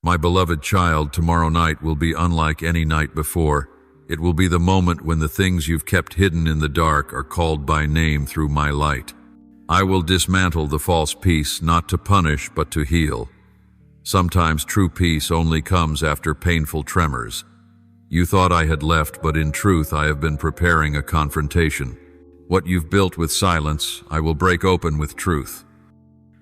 My beloved child, tomorrow night will be unlike any night before. It will be the moment when the things you've kept hidden in the dark are called by name through my light. I will dismantle the false peace, not to punish, but to heal. Sometimes true peace only comes after painful tremors. You thought I had left, but in truth I have been preparing a confrontation. What you've built with silence, I will break open with truth.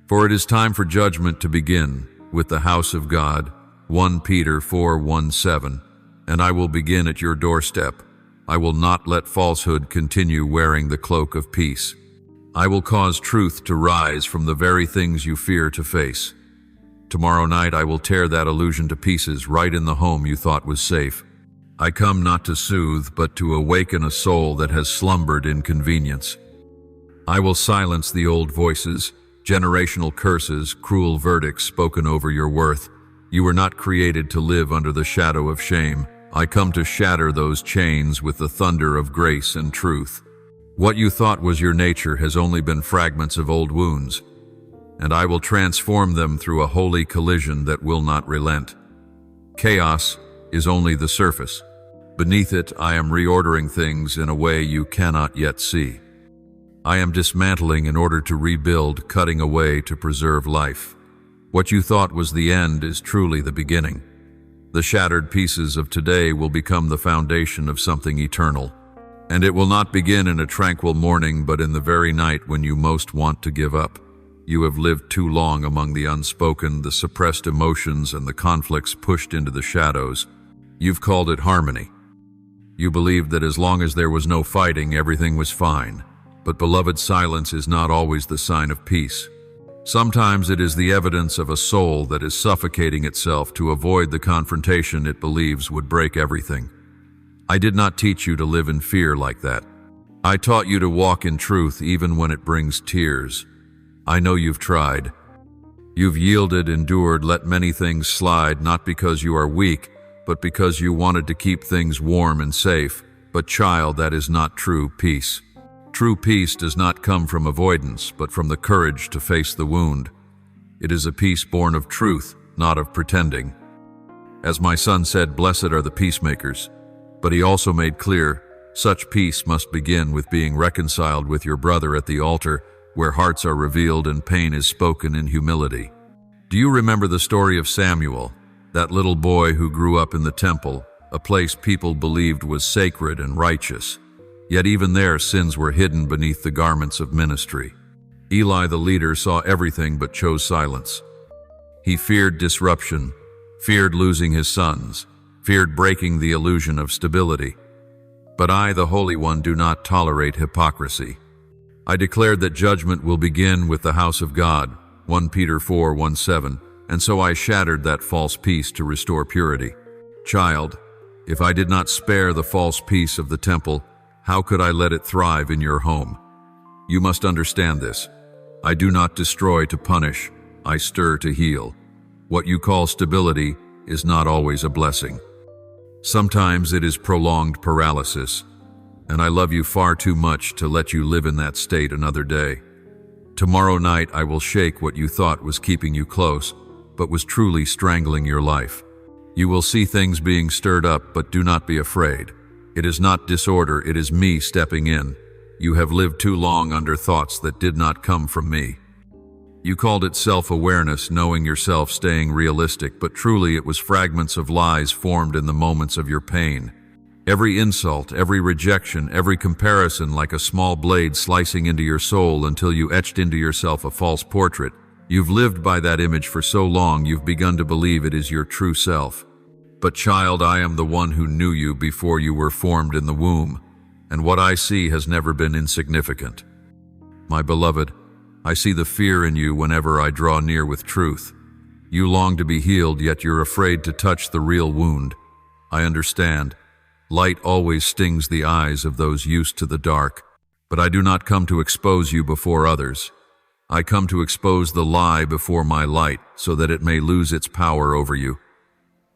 For it is time for judgment to begin with the house of God, 1 Peter 4:1-7, and I will begin at your doorstep. I will not let falsehood continue wearing the cloak of peace. I will cause truth to rise from the very things you fear to face. Tomorrow night I will tear that illusion to pieces right in the home you thought was safe. I come not to soothe, but to awaken a soul that has slumbered in convenience. I will silence the old voices, generational curses, cruel verdicts spoken over your worth. You were not created to live under the shadow of shame. I come to shatter those chains with the thunder of grace and truth. What you thought was your nature has only been fragments of old wounds, and I will transform them through a holy collision that will not relent. Chaos is only the surface. Beneath it, I am reordering things in a way you cannot yet see. I am dismantling in order to rebuild, cutting away to preserve life. What you thought was the end is truly the beginning. The shattered pieces of today will become the foundation of something eternal. And it will not begin in a tranquil morning, but in the very night when you most want to give up. You have lived too long among the unspoken, the suppressed emotions, and the conflicts pushed into the shadows. You've called it harmony. You believed that as long as there was no fighting, everything was fine. But beloved, silence is not always the sign of peace. Sometimes it is the evidence of a soul that is suffocating itself to avoid the confrontation it believes would break everything. I did not teach you to live in fear like that. I taught you to walk in truth even when it brings tears. I know you've tried. You've yielded, endured, let many things slide, not because you are weak, but because you wanted to keep things warm and safe. But child, that is not true peace. True peace does not come from avoidance, but from the courage to face the wound. It is a peace born of truth, not of pretending. As my son said, blessed are the peacemakers. But he also made clear, such peace must begin with being reconciled with your brother at the altar, where hearts are revealed and pain is spoken in humility. Do you remember the story of Samuel, that little boy who grew up in the temple, a place people believed was sacred and righteous? Yet even there, sins were hidden beneath the garments of ministry. Eli, the leader, saw everything but chose silence. He feared disruption, feared losing his sons, feared breaking the illusion of stability. But I, the Holy One, do not tolerate hypocrisy. I declared that judgment will begin with the house of God, 1 Peter 4:1-7, and so I shattered that false peace to restore purity. Child, if I did not spare the false peace of the temple, how could I let it thrive in your home? You must understand this. I do not destroy to punish, I stir to heal. What you call stability is not always a blessing. Sometimes it is prolonged paralysis, and I love you far too much to let you live in that state another day. Tomorrow night I will shake what you thought was keeping you close, but was truly strangling your life. You will see things being stirred up, but do not be afraid. It is not disorder, it is me stepping in. You have lived too long under thoughts that did not come from me. You called it self-awareness, knowing yourself, staying realistic, but truly it was fragments of lies formed in the moments of your pain. Every insult, every rejection, every comparison like a small blade slicing into your soul until you etched into yourself a false portrait. You've lived by that image for so long you've begun to believe it is your true self. But child, I am the one who knew you before you were formed in the womb, and what I see has never been insignificant. My beloved, I see the fear in you whenever I draw near with truth. You long to be healed, yet you're afraid to touch the real wound. I understand. Light always stings the eyes of those used to the dark, but I do not come to expose you before others. I come to expose the lie before my light, so that it may lose its power over you.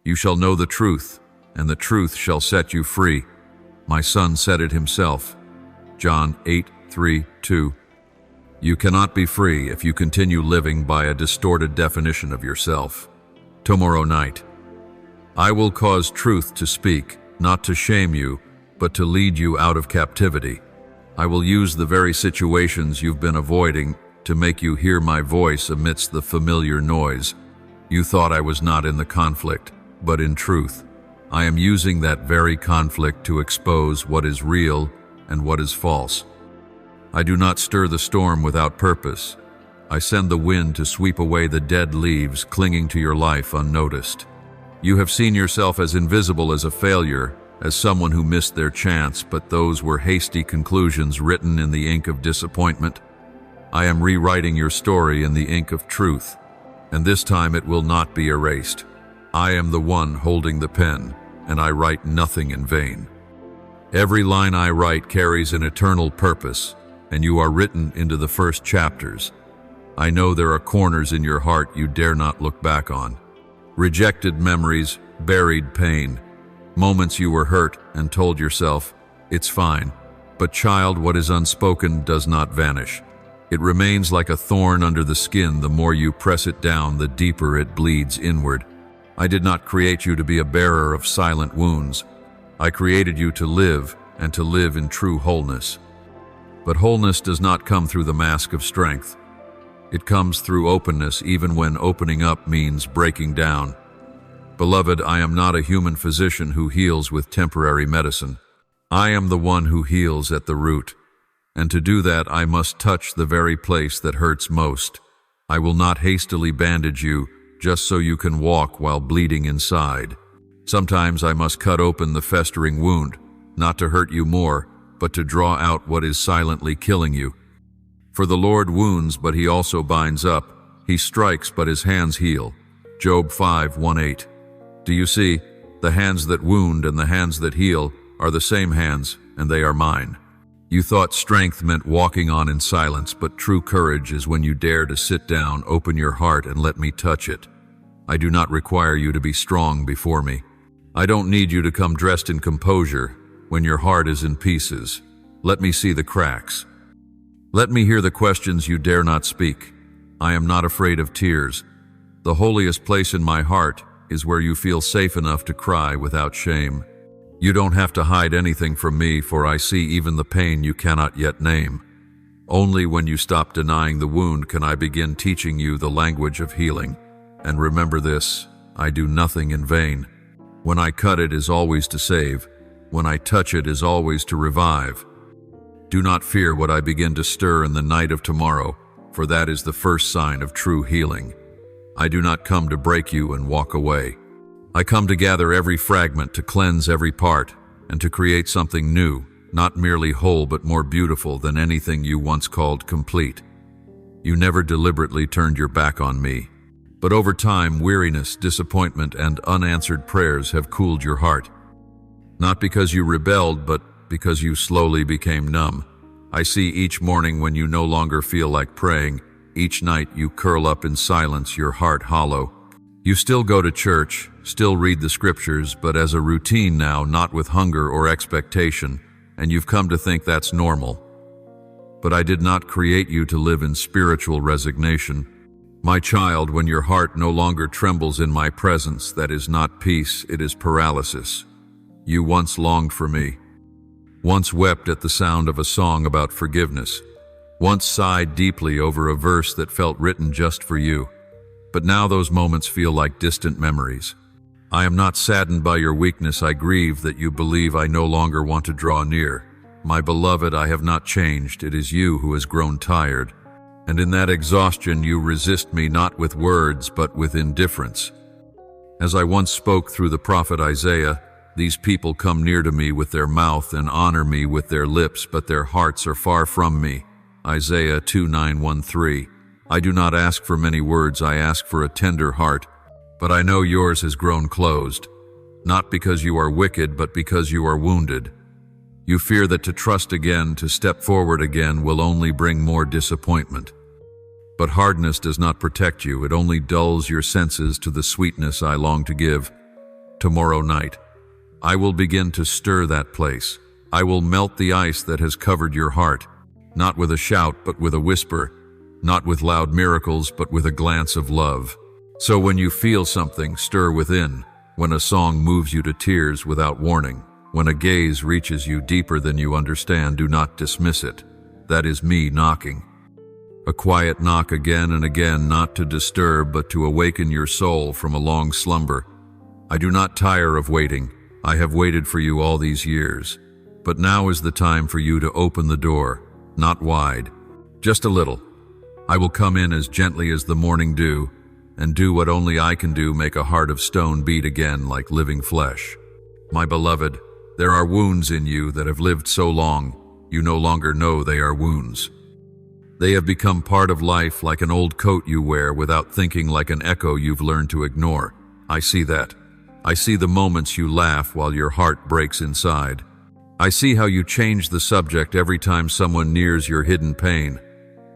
You shall know the truth, and the truth shall set you free. My son said it himself. John 8:3-2. You cannot be free if you continue living by a distorted definition of yourself. Tomorrow night. I will cause truth to speak, not to shame you, but to lead you out of captivity. I will use the very situations you've been avoiding to make you hear my voice amidst the familiar noise. You thought I was not in the conflict, but in truth, I am using that very conflict to expose what is real and what is false. I do not stir the storm without purpose. I send the wind to sweep away the dead leaves clinging to your life unnoticed. You have seen yourself as invisible as a failure, as someone who missed their chance, but those were hasty conclusions written in the ink of disappointment. I am rewriting your story in the ink of truth, and this time it will not be erased. I am the one holding the pen, and I write nothing in vain. Every line I write carries an eternal purpose, and you are written into the first chapters. I know there are corners in your heart you dare not look back on. Rejected memories, buried pain, moments you were hurt and told yourself, it's fine. But child, what is unspoken does not vanish. It remains like a thorn under the skin. The more you press it down, the deeper it bleeds inward. I did not create you to be a bearer of silent wounds. I created you to live, and to live in true wholeness. But wholeness does not come through the mask of strength. It comes through openness, even when opening up means breaking down. Beloved, I am not a human physician who heals with temporary medicine. I am the one who heals at the root. And to do that, I must touch the very place that hurts most. I will not hastily bandage you just so you can walk while bleeding inside. Sometimes I must cut open the festering wound, not to hurt you more, but to draw out what is silently killing you. For the Lord wounds, but he also binds up. He strikes, but his hands heal. Job 5:1-8. Do you see? The hands that wound and the hands that heal are the same hands, and they are mine. You thought strength meant walking on in silence, but true courage is when you dare to sit down, open your heart, and let me touch it. I do not require you to be strong before me. I don't need you to come dressed in composure when your heart is in pieces. Let me see the cracks. Let me hear the questions you dare not speak. I am not afraid of tears. The holiest place in my heart is where you feel safe enough to cry without shame. You don't have to hide anything from me, for I see even the pain you cannot yet name. Only when you stop denying the wound can I begin teaching you the language of healing. And remember this, I do nothing in vain. When I cut it is always to save. When I touch it is always to revive. Do not fear what I begin to stir in the night of tomorrow, for that is the first sign of true healing. I do not come to break you and walk away. I come to gather every fragment, to cleanse every part, and to create something new, not merely whole but more beautiful than anything you once called complete. You never deliberately turned your back on me, but over time, weariness, disappointment, and unanswered prayers have cooled your heart. Not because you rebelled, but because you slowly became numb. I see each morning when you no longer feel like praying. Each night you curl up in silence, your heart hollow. You still go to church, still read the scriptures, but as a routine now, not with hunger or expectation, and you've come to think that's normal. But I did not create you to live in spiritual resignation. My child, when your heart no longer trembles in my presence, that is not peace, it is paralysis. You once longed for me. Once wept at the sound of a song about forgiveness. Once sighed deeply over a verse that felt written just for you. But now those moments feel like distant memories. I am not saddened by your weakness. I grieve that you believe I no longer want to draw near. My beloved, I have not changed. It is you who has grown tired. And in that exhaustion you resist me not with words but with indifference. As I once spoke through the prophet Isaiah, these people come near to me with their mouth and honor me with their lips, but their hearts are far from me. Isaiah 2:9-13. I do not ask for many words, I ask for a tender heart, but I know yours has grown closed, not because you are wicked, but because you are wounded. You fear that to trust again, to step forward again, will only bring more disappointment. But hardness does not protect you, it only dulls your senses to the sweetness I long to give. Tomorrow night, I will begin to stir that place. I will melt the ice that has covered your heart, not with a shout, but with a whisper, not with loud miracles, but with a glance of love. So when you feel something stir within, when a song moves you to tears without warning, when a gaze reaches you deeper than you understand, do not dismiss it. That is me knocking. A quiet knock again and again, not to disturb but to awaken your soul from a long slumber. I do not tire of waiting. I have waited for you all these years. But now is the time for you to open the door, not wide, just a little. I will come in as gently as the morning dew, and do what only I can do, make a heart of stone beat again like living flesh. My beloved, there are wounds in you that have lived so long, you no longer know they are wounds. They have become part of life, like an old coat you wear without thinking, like an echo you've learned to ignore. I see that. I see the moments you laugh while your heart breaks inside. I see how you change the subject every time someone nears your hidden pain.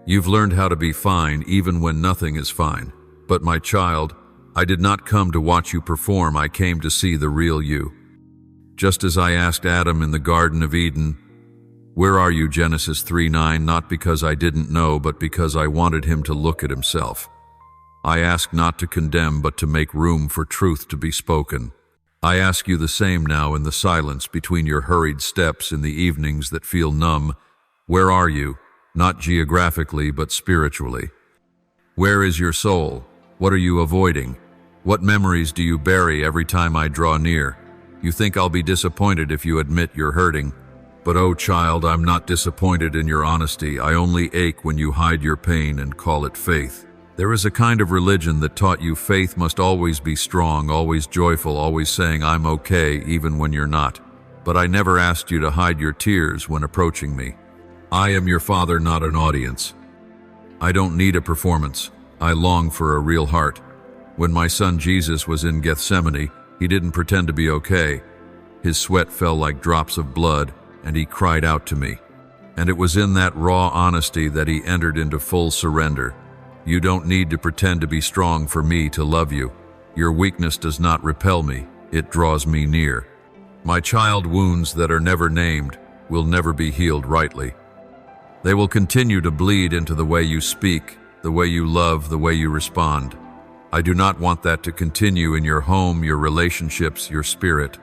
You've learned how to be fine even when nothing is fine. But my child, I did not come to watch you perform, I came to see the real you. Just as I asked Adam in the Garden of Eden, "Where are you?" Genesis 3:9, not because I didn't know, but because I wanted him to look at himself. I ask not to condemn, but to make room for truth to be spoken. I ask you the same now in the silence between your hurried steps in the evenings that feel numb. Where are you? Not geographically, but spiritually. Where is your soul? What are you avoiding? What memories do you bury every time I draw near? You think I'll be disappointed if you admit you're hurting. But oh child, I'm not disappointed in your honesty. I only ache when you hide your pain and call it faith. There is a kind of religion that taught you faith must always be strong, always joyful, always saying I'm okay even when you're not. But I never asked you to hide your tears when approaching me. I am your father, not an audience. I don't need a performance. I long for a real heart. When my son Jesus was in Gethsemane, he didn't pretend to be okay. His sweat fell like drops of blood, and he cried out to me. And it was in that raw honesty that he entered into full surrender. You don't need to pretend to be strong for me to love you. Your weakness does not repel me, it draws me near. My child, wounds that are never named will never be healed rightly. They will continue to bleed into the way you speak, the way you love, the way you respond. I do not want that to continue in your home, your relationships, your spirit.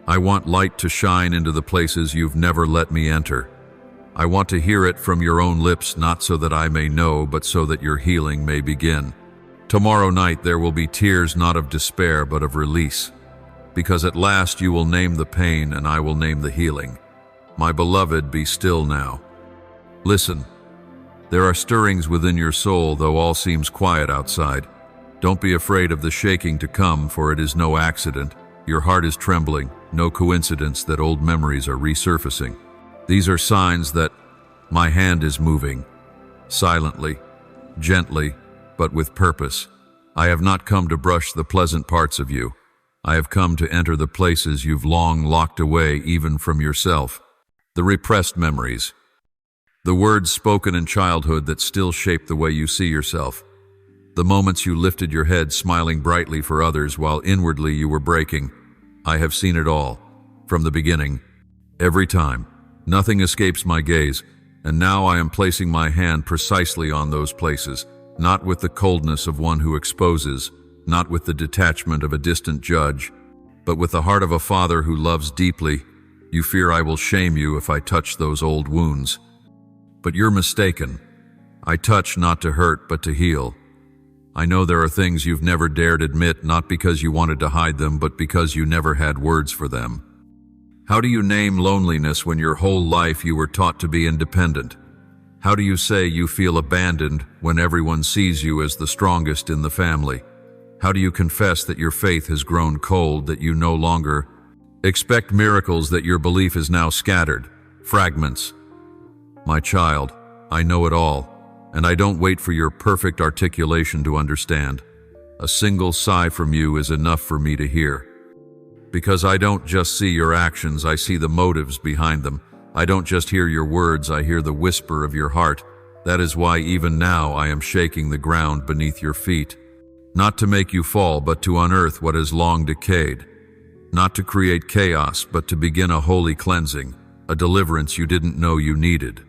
I want light to shine into the places you've never let me enter. I want to hear it from your own lips, not so that I may know, but so that your healing may begin. Tomorrow night there will be tears, not of despair, but of release. Because at last you will name the pain and I will name the healing. My beloved, be still now. Listen. There are stirrings within your soul, though all seems quiet outside. Don't be afraid of the shaking to come, for it is no accident. Your heart is trembling, no coincidence that old memories are resurfacing. These are signs that my hand is moving, silently, gently, but with purpose. I have not come to brush the pleasant parts of you. I have come to enter the places you've long locked away, even from yourself. The repressed memories. The words spoken in childhood that still shape the way you see yourself. The moments you lifted your head smiling brightly for others while inwardly you were breaking. I have seen it all, from the beginning, every time. Nothing escapes my gaze, and now I am placing my hand precisely on those places, not with the coldness of one who exposes, not with the detachment of a distant judge, but with the heart of a father who loves deeply. You fear I will shame you if I touch those old wounds. But you're mistaken. I touch not to hurt, but to heal. I know there are things you've never dared admit, not because you wanted to hide them, but because you never had words for them. How do you name loneliness when your whole life you were taught to be independent? How do you say you feel abandoned when everyone sees you as the strongest in the family? How do you confess that your faith has grown cold, that you no longer expect miracles, that your belief is now scattered, fragments? My child, I know it all, and I don't wait for your perfect articulation to understand. A single sigh from you is enough for me to hear. Because I don't just see your actions, I see the motives behind them. I don't just hear your words, I hear the whisper of your heart. That is why even now I am shaking the ground beneath your feet. Not to make you fall, but to unearth what has long decayed. Not to create chaos, but to begin a holy cleansing, a deliverance you didn't know you needed.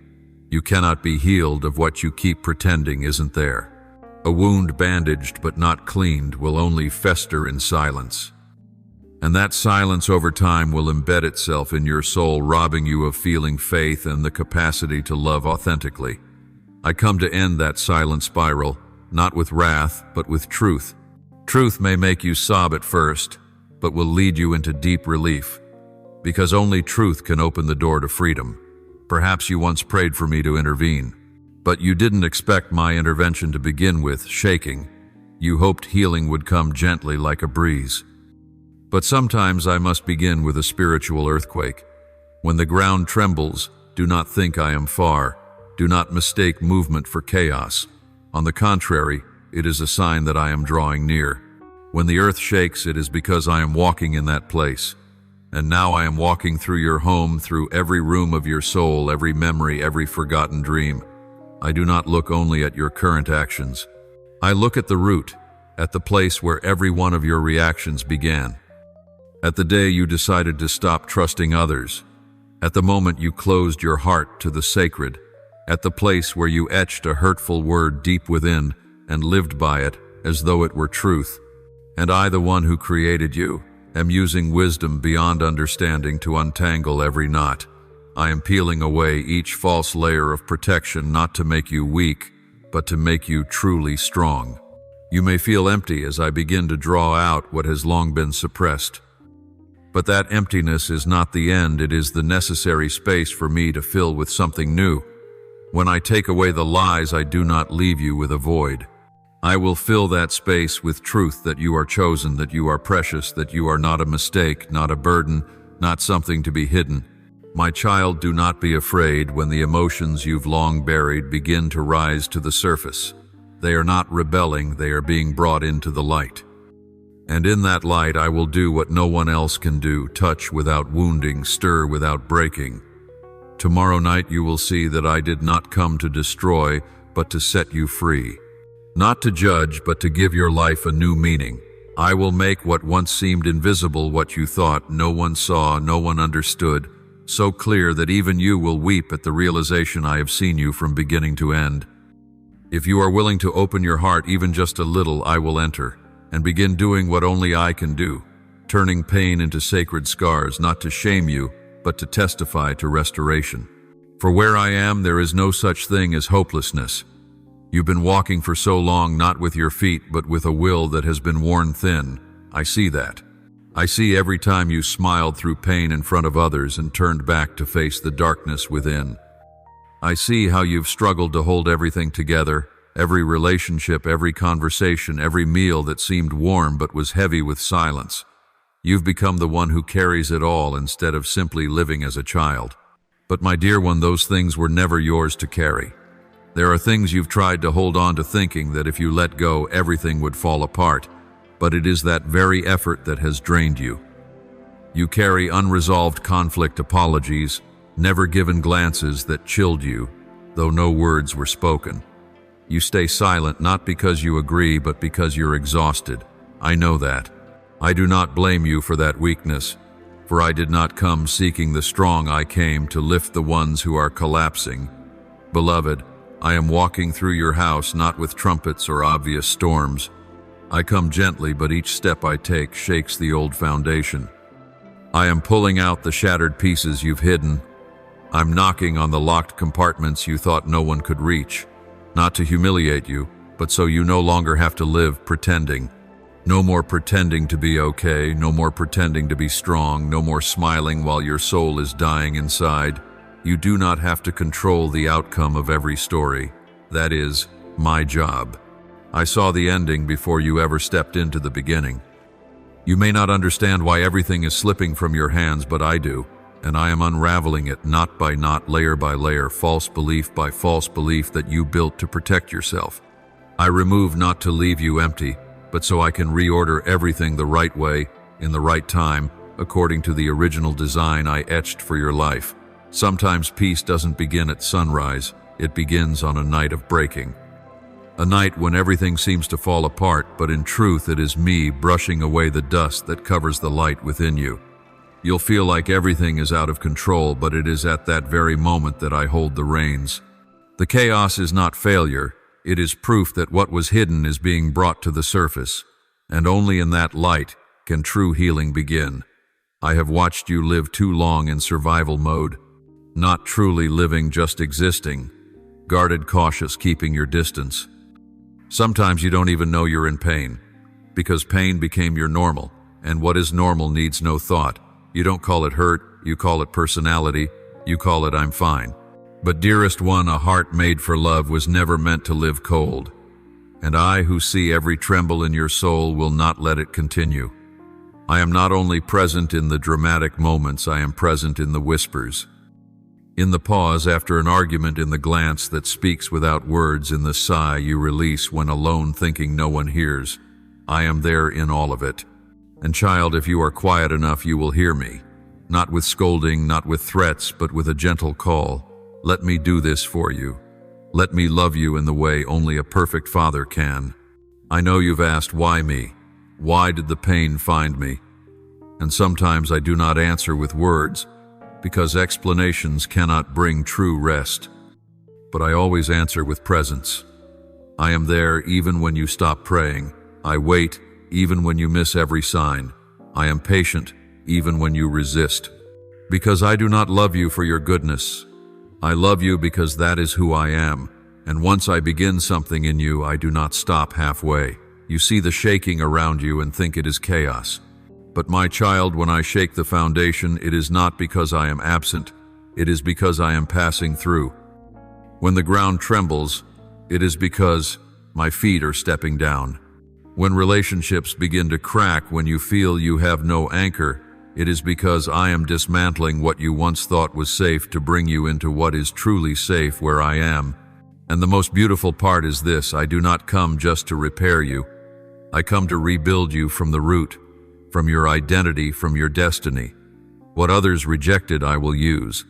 You cannot be healed of what you keep pretending isn't there. A wound bandaged but not cleaned will only fester in silence. And that silence over time will embed itself in your soul, robbing you of feeling faith and the capacity to love authentically. I come to end that silent spiral, not with wrath, but with truth. Truth may make you sob at first, but will lead you into deep relief, because only truth can open the door to freedom. Perhaps you once prayed for me to intervene, but you didn't expect my intervention to begin with shaking. You hoped healing would come gently like a breeze. But sometimes I must begin with a spiritual earthquake. When the ground trembles, do not think I am far. Do not mistake movement for chaos. On the contrary, it is a sign that I am drawing near. When the earth shakes, it is because I am walking in that place. And now I am walking through your home, through every room of your soul, every memory, every forgotten dream. I do not look only at your current actions. I look at the root, at the place where every one of your reactions began. At the day you decided to stop trusting others. At the moment you closed your heart to the sacred. At the place where you etched a hurtful word deep within and lived by it as though it were truth. And I, the one who created you, am using wisdom beyond understanding to untangle every knot. I am peeling away each false layer of protection, not to make you weak, but to make you truly strong. You may feel empty as I begin to draw out what has long been suppressed. But that emptiness is not the end, it is the necessary space for me to fill with something new. When I take away the lies, I do not leave you with a void. I will fill that space with truth, that you are chosen, that you are precious, that you are not a mistake, not a burden, not something to be hidden. My child, do not be afraid when the emotions you've long buried begin to rise to the surface. They are not rebelling, they are being brought into the light. And in that light I will do what no one else can do, touch without wounding, stir without breaking. Tomorrow night you will see that I did not come to destroy, but to set you free. Not to judge, but to give your life a new meaning. I will make what once seemed invisible, what you thought no one saw, no one understood, so clear that even you will weep at the realization I have seen you from beginning to end. If you are willing to open your heart even just a little, I will enter and begin doing what only I can do, turning pain into sacred scars, not to shame you, but to testify to restoration. For where I am, there is no such thing as hopelessness. You've been walking for so long, not with your feet, but with a will that has been worn thin. I see that. I see every time you smiled through pain in front of others and turned back to face the darkness within. I see how you've struggled to hold everything together, every relationship, every conversation, every meal that seemed warm but was heavy with silence. You've become the one who carries it all instead of simply living as a child. But my dear one, those things were never yours to carry. There are things you've tried to hold on to, thinking that if you let go, everything would fall apart. But it is that very effort that has drained you. You carry unresolved conflict, apologies, never given glances that chilled you, though no words were spoken. You stay silent not because you agree, but because you're exhausted. I know that. I do not blame you for that weakness, for I did not come seeking the strong, I came to lift the ones who are collapsing. Beloved, I am walking through your house not with trumpets or obvious storms. I come gently, but each step I take shakes the old foundation. I am pulling out the shattered pieces you've hidden. I'm knocking on the locked compartments you thought no one could reach. Not to humiliate you, but so you no longer have to live pretending. No more pretending to be okay, no more pretending to be strong, no more smiling while your soul is dying inside. You do not have to control the outcome of every story. That is my job. I saw the ending before you ever stepped into the beginning. You may not understand why everything is slipping from your hands, but I do. And I am unraveling it knot by knot, layer by layer, false belief by false belief that you built to protect yourself. I remove not to leave you empty, but so I can reorder everything the right way, in the right time, according to the original design I etched for your life. Sometimes peace doesn't begin at sunrise, it begins on a night of breaking. A night when everything seems to fall apart, but in truth it is me brushing away the dust that covers the light within you. You'll feel like everything is out of control, but it is at that very moment that I hold the reins. The chaos is not failure, it is proof that what was hidden is being brought to the surface, and only in that light can true healing begin. I have watched you live too long in survival mode, not truly living, just existing, guarded, cautious, keeping your distance. Sometimes you don't even know you're in pain, because pain became your normal, and what is normal needs no thought. You don't call it hurt, you call it personality, you call it I'm fine. But dearest one, a heart made for love was never meant to live cold, and I, who see every tremble in your soul, will not let it continue. I am not only present in the dramatic moments, I am present in the whispers. In the pause after an argument, in the glance that speaks without words, in the sigh you release when alone thinking no one hears. I am there in all of it. And child, if you are quiet enough, you will hear me. Not with scolding, not with threats, but with a gentle call. Let me do this for you. Let me love you in the way only a perfect father can. I know you've asked, why me? Why did the pain find me? And sometimes I do not answer with words, because explanations cannot bring true rest. But I always answer with presence. I am there even when you stop praying. I wait even when you miss every sign. I am patient even when you resist. Because I do not love you for your goodness. I love you because that is who I am. And once I begin something in you, I do not stop halfway. You see the shaking around you and think it is chaos. But my child, when I shake the foundation, it is not because I am absent. It is because I am passing through. When the ground trembles, it is because my feet are stepping down. When relationships begin to crack, when you feel you have no anchor, it is because I am dismantling what you once thought was safe to bring you into what is truly safe, where I am. And the most beautiful part is this: I do not come just to repair you. I come to rebuild you from the root, from your identity, from your destiny. What others rejected, I will use.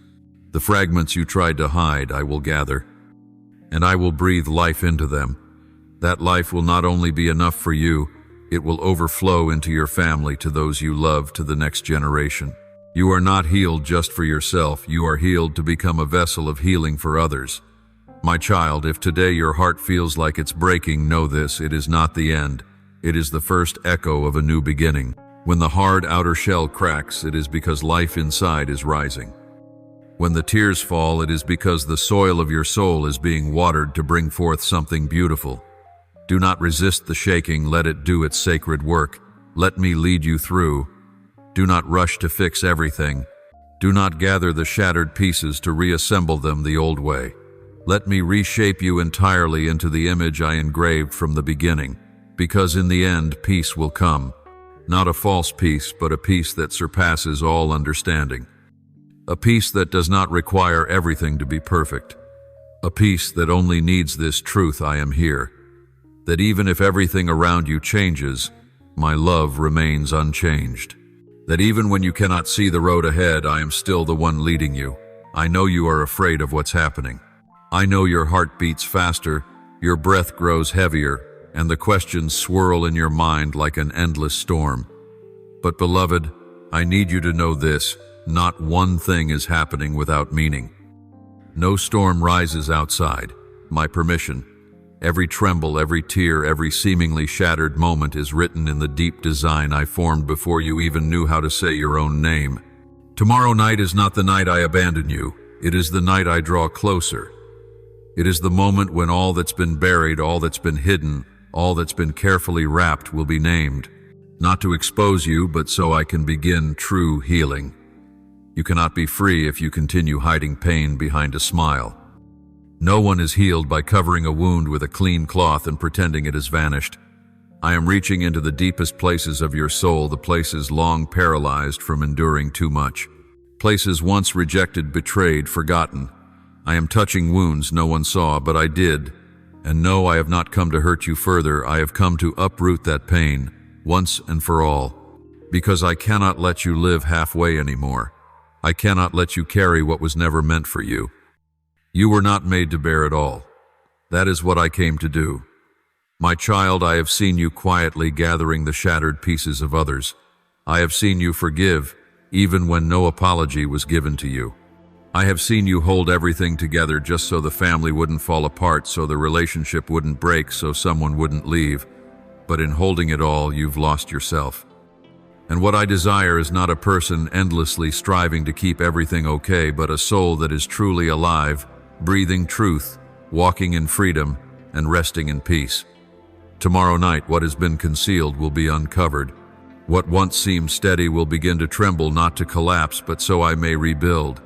The fragments you tried to hide, I will gather. And I will breathe life into them. That life will not only be enough for you, it will overflow into your family, to those you love, to the next generation. You are not healed just for yourself. You are healed to become a vessel of healing for others. My child, if today your heart feels like it's breaking, know this: it is not the end. It is the first echo of a new beginning. When the hard outer shell cracks, it is because life inside is rising. When the tears fall, it is because the soil of your soul is being watered to bring forth something beautiful. Do not resist the shaking, let it do its sacred work. Let me lead you through. Do not rush to fix everything. Do not gather the shattered pieces to reassemble them the old way. Let me reshape you entirely into the image I engraved from the beginning, because in the end, peace will come. Not a false peace, but a peace that surpasses all understanding. A peace that does not require everything to be perfect. A peace that only needs this truth: I am here. That even if everything around you changes, my love remains unchanged. That even when you cannot see the road ahead, I am still the one leading you. I know you are afraid of what's happening. I know your heart beats faster, your breath grows heavier, and the questions swirl in your mind like an endless storm. But beloved, I need you to know this: not one thing is happening without meaning. No storm rises outside my permission. Every tremble, every tear, every seemingly shattered moment is written in the deep design I formed before you even knew how to say your own name. Tomorrow night is not the night I abandon you. It is the night I draw closer. It is the moment when all that's been buried, all that's been hidden, all that's been carefully wrapped will be named. Not to expose you, but so I can begin true healing. You cannot be free if you continue hiding pain behind a smile. No one is healed by covering a wound with a clean cloth and pretending it has vanished. I am reaching into the deepest places of your soul, the places long paralyzed from enduring too much. Places once rejected, betrayed, forgotten. I am touching wounds no one saw, but I did. And no, I have not come to hurt you further. I have come to uproot that pain, once and for all. Because I cannot let you live halfway anymore. I cannot let you carry what was never meant for you. You were not made to bear it all. That is what I came to do. My child, I have seen you quietly gathering the shattered pieces of others. I have seen you forgive, even when no apology was given to you. I have seen you hold everything together just so the family wouldn't fall apart, so the relationship wouldn't break, so someone wouldn't leave. But in holding it all, you've lost yourself. And what I desire is not a person endlessly striving to keep everything okay, but a soul that is truly alive, breathing truth, walking in freedom, and resting in peace. Tomorrow night, what has been concealed will be uncovered. What once seemed steady will begin to tremble, not to collapse, but so I may rebuild.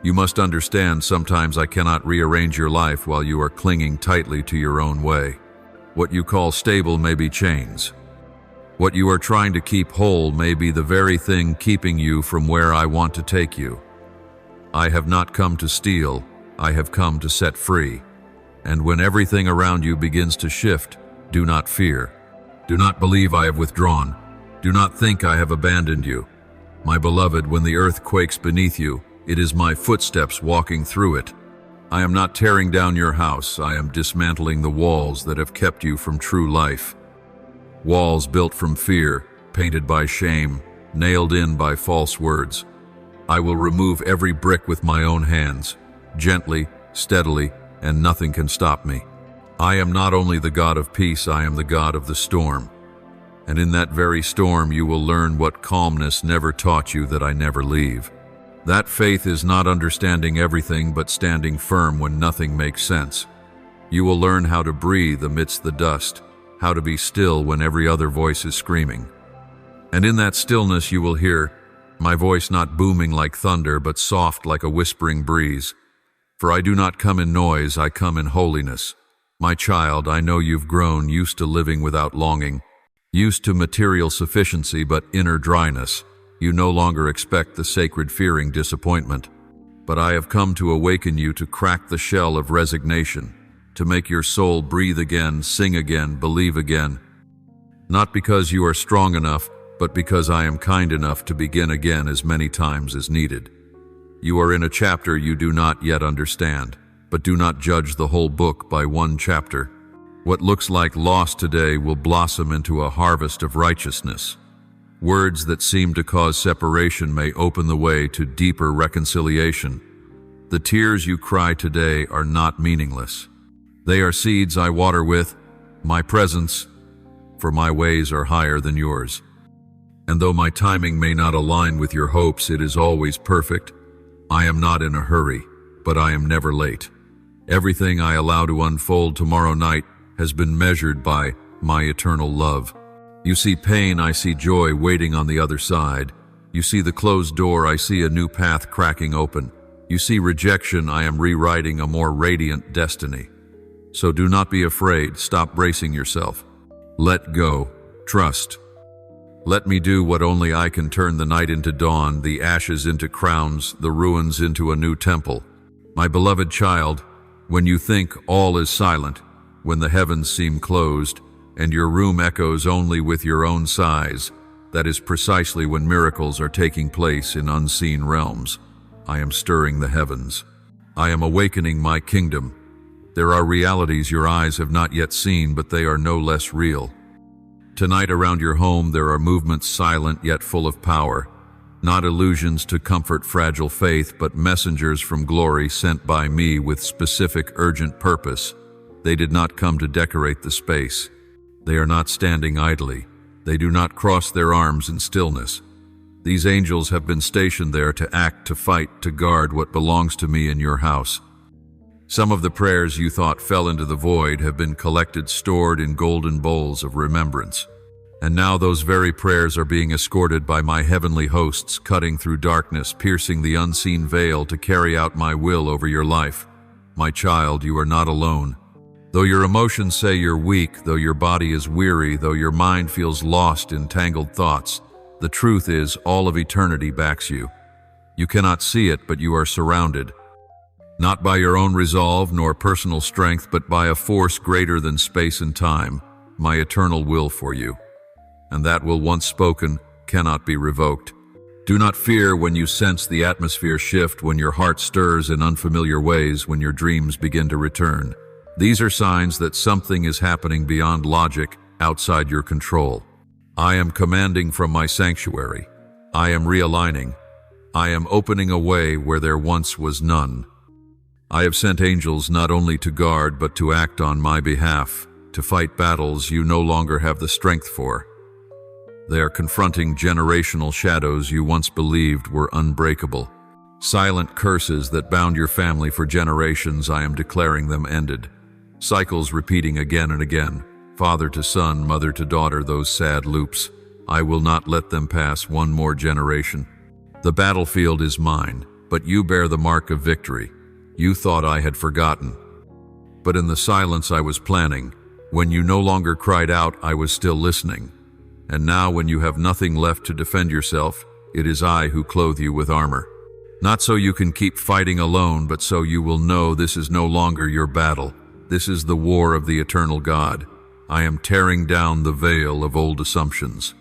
You must understand, sometimes I cannot rearrange your life while you are clinging tightly to your own way. What you call stable may be chains. What you are trying to keep whole may be the very thing keeping you from where I want to take you. I have not come to steal, I have come to set free. And when everything around you begins to shift, do not fear. Do not believe I have withdrawn. Do not think I have abandoned you. My beloved, when the earth quakes beneath you, it is my footsteps walking through it. I am not tearing down your house, I am dismantling the walls that have kept you from true life. Walls built from fear, painted by shame, nailed in by false words. I will remove every brick with my own hands, gently, steadily, and nothing can stop me. I am not only the God of peace, I am the God of the storm. And in that very storm you will learn what calmness never taught you, that I never leave. That faith is not understanding everything, but standing firm when nothing makes sense. You will learn how to breathe amidst the dust, how to be still when every other voice is screaming. And in that stillness you will hear my voice, not booming like thunder, but soft like a whispering breeze. For I do not come in noise, I come in holiness. My child, I know you've grown used to living without longing, used to material sufficiency but inner dryness. You no longer expect the sacred fearing disappointment. But I have come to awaken you, to crack the shell of resignation, to make your soul breathe again, sing again, believe again. Not because you are strong enough, but because I am kind enough to begin again as many times as needed. You are in a chapter you do not yet understand, but do not judge the whole book by one chapter. What looks like loss today will blossom into a harvest of righteousness. Words that seem to cause separation may open the way to deeper reconciliation. The tears you cry today are not meaningless. They are seeds I water with my presence, for my ways are higher than yours. And though my timing may not align with your hopes, it is always perfect. I am not in a hurry, but I am never late. Everything I allow to unfold tomorrow night has been measured by my eternal love. You see pain, I see joy waiting on the other side. You see the closed door, I see a new path cracking open. You see rejection, I am rewriting a more radiant destiny. So do not be afraid, stop bracing yourself. Let go, trust. Let me do what only I can: turn the night into dawn, the ashes into crowns, the ruins into a new temple. My beloved child, when you think all is silent, when the heavens seem closed, and your room echoes only with your own sighs, that is precisely when miracles are taking place in unseen realms. I am stirring the heavens. I am awakening my kingdom. There are realities your eyes have not yet seen, but they are no less real. Tonight around your home there are movements silent yet full of power, not illusions to comfort fragile faith, but messengers from glory sent by me with specific urgent purpose. They did not come to decorate the space. They are not standing idly. They do not cross their arms in stillness. These angels have been stationed there to act, to fight, to guard what belongs to me in your house. Some of the prayers you thought fell into the void have been collected, stored in golden bowls of remembrance. And now those very prayers are being escorted by my heavenly hosts, cutting through darkness, piercing the unseen veil to carry out my will over your life. My child, you are not alone. Though your emotions say you're weak, though your body is weary, though your mind feels lost in tangled thoughts, the truth is all of eternity backs you. You cannot see it, but you are surrounded. Not by your own resolve nor personal strength, but by a force greater than space and time, my eternal will for you. And that will, once spoken, cannot be revoked. Do not fear when you sense the atmosphere shift, when your heart stirs in unfamiliar ways, when your dreams begin to return. These are signs that something is happening beyond logic, outside your control. I am commanding from my sanctuary. I am realigning. I am opening a way where there once was none. I have sent angels not only to guard but to act on my behalf, to fight battles you no longer have the strength for. They are confronting generational shadows you once believed were unbreakable. Silent curses that bound your family for generations, I am declaring them ended. Cycles repeating again and again, father to son, mother to daughter, those sad loops. I will not let them pass one more generation. The battlefield is mine, but you bear the mark of victory. You thought I had forgotten. But in the silence I was planning, when you no longer cried out, I was still listening. And now when you have nothing left to defend yourself, it is I who clothe you with armor. Not so you can keep fighting alone, but so you will know this is no longer your battle. This is the war of the eternal God. I am tearing down the veil of old assumptions.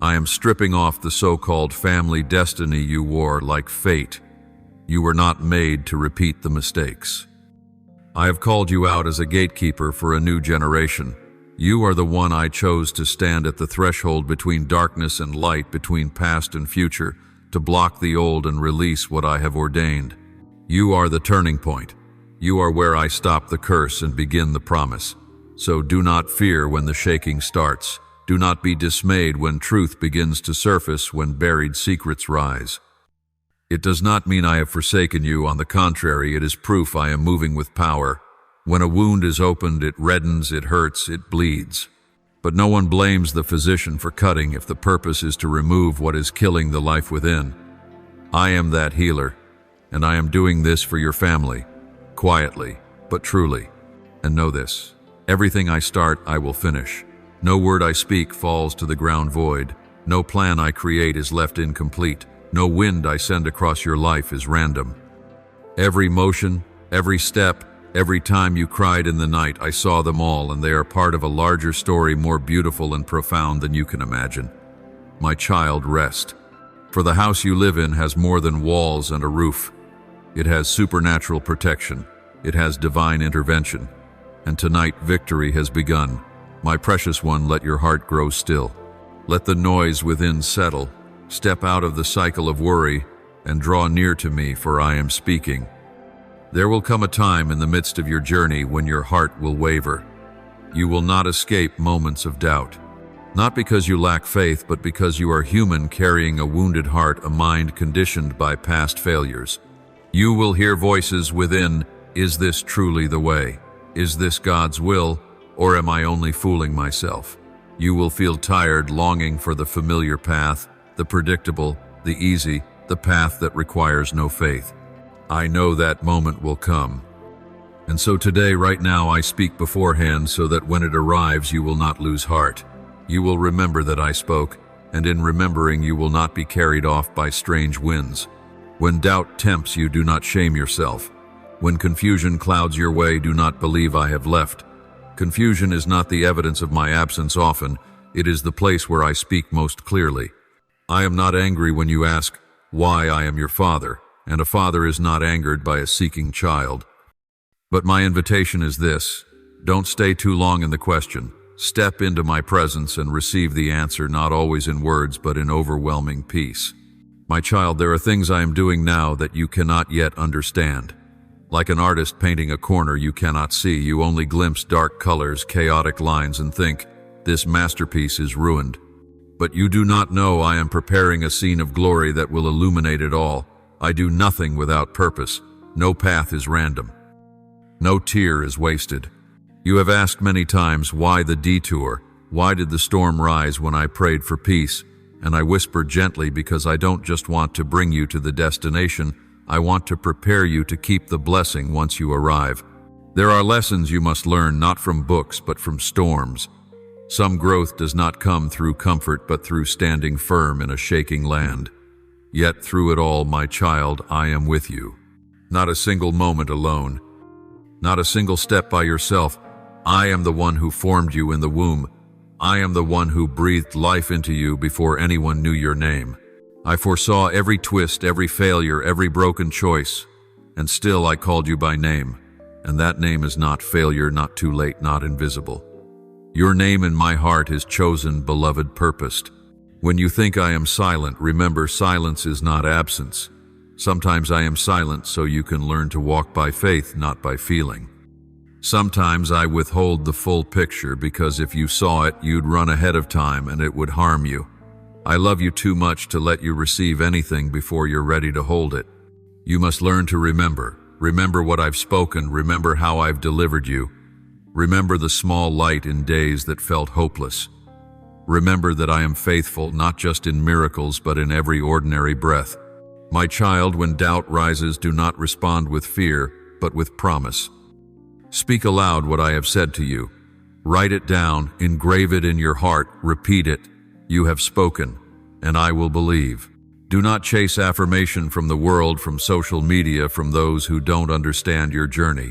I am stripping off the so-called family destiny you wore like fate. You were not made to repeat the mistakes. I have called you out as a gatekeeper for a new generation. You are the one I chose to stand at the threshold between darkness and light, between past and future, to block the old and release what I have ordained. You are the turning point. You are where I stop the curse and begin the promise. So do not fear when the shaking starts. Do not be dismayed when truth begins to surface, when buried secrets rise. It does not mean I have forsaken you. On the contrary, it is proof I am moving with power. When a wound is opened, it reddens, it hurts, it bleeds. But no one blames the physician for cutting if the purpose is to remove what is killing the life within. I am that healer, and I am doing this for your family, quietly, but truly. And know this, everything I start, I will finish. No word I speak falls to the ground void. No plan I create is left incomplete. No wind I send across your life is random. Every motion, every step, every time you cried in the night, I saw them all, and they are part of a larger story more beautiful and profound than you can imagine. My child, rest. For the house you live in has more than walls and a roof. It has supernatural protection. It has divine intervention. And tonight, victory has begun. My precious one, let your heart grow still. Let the noise within settle. Step out of the cycle of worry and draw near to me, for I am speaking. There will come a time in the midst of your journey when your heart will waver. You will not escape moments of doubt. Not because you lack faith, but because you are human, carrying a wounded heart, a mind conditioned by past failures. You will hear voices within. Is this truly the way? Is this God's will? Or am I only fooling myself? You will feel tired, longing for the familiar path, the predictable, the easy, the path that requires no faith. I know that moment will come. And so today, right now, I speak beforehand so that when it arrives, you will not lose heart. You will remember that I spoke, and in remembering, you will not be carried off by strange winds. When doubt tempts you, do not shame yourself. When confusion clouds your way, do not believe I have left. Confusion is not the evidence of my absence often. It is the place where I speak most clearly. I am not angry when you ask why I am your father, and a father is not angered by a seeking child. But my invitation is this: don't stay too long in the question. Step into my presence and receive the answer, not always in words, but in overwhelming peace. My child, there are things I am doing now that you cannot yet understand. Like an artist painting a corner you cannot see, you only glimpse dark colors, chaotic lines, and think, this masterpiece is ruined. But you do not know I am preparing a scene of glory that will illuminate it all. I do nothing without purpose. No path is random. No tear is wasted. You have asked many times, why the detour? Why did the storm rise when I prayed for peace? And I whispered gently, because I don't just want to bring you to the destination, I want to prepare you to keep the blessing once you arrive. There are lessons you must learn, not from books, but from storms. Some growth does not come through comfort, but through standing firm in a shaking land. Yet through it all, my child, I am with you. Not a single moment alone. Not a single step by yourself. I am the one who formed you in the womb. I am the one who breathed life into you before anyone knew your name. I foresaw every twist, every failure, every broken choice, and still I called you by name. And that name is not failure, not too late, not invisible. Your name in my heart is chosen, beloved, purposed. When you think I am silent, remember silence is not absence. Sometimes I am silent so you can learn to walk by faith, not by feeling. Sometimes I withhold the full picture because if you saw it, you'd run ahead of time and it would harm you. I love you too much to let you receive anything before you're ready to hold it. You must learn to remember. Remember what I've spoken. Remember how I've delivered you. Remember the small light in days that felt hopeless. Remember that I am faithful, not just in miracles, but in every ordinary breath. My child, when doubt rises, do not respond with fear, but with promise. Speak aloud what I have said to you. Write it down, engrave it in your heart, repeat it. You have spoken, and I will believe. Do not chase affirmation from the world, from social media, from those who don't understand your journey.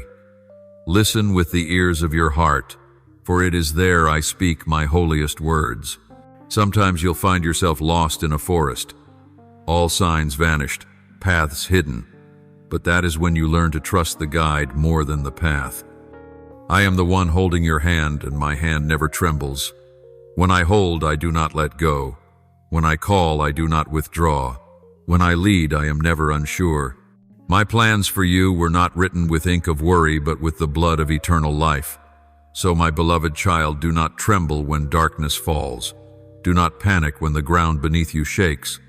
Listen with the ears of your heart, for it is there I speak my holiest words. Sometimes you'll find yourself lost in a forest. All signs vanished, paths hidden. But that is when you learn to trust the guide more than the path. I am the one holding your hand, and my hand never trembles. When I hold, I do not let go. When I call, I do not withdraw. When I lead, I am never unsure. My plans for you were not written with ink of worry, but with the blood of eternal life. So, my beloved child, do not tremble when darkness falls. Do not panic when the ground beneath you shakes.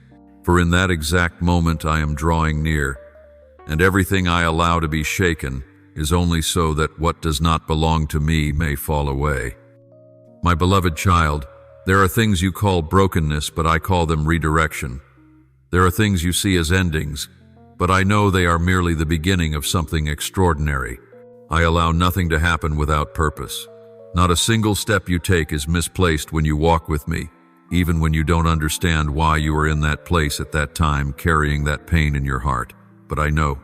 For in that exact moment I am drawing near, and everything I allow to be shaken is only so that what does not belong to me may fall away. My beloved child, there are things you call brokenness, but I call them redirection. There are things you see as endings, but I know they are merely the beginning of something extraordinary. I allow nothing to happen without purpose. Not a single step you take is misplaced when you walk with me, even when you don't understand why you are in that place at that time, carrying that pain in your heart. But I know.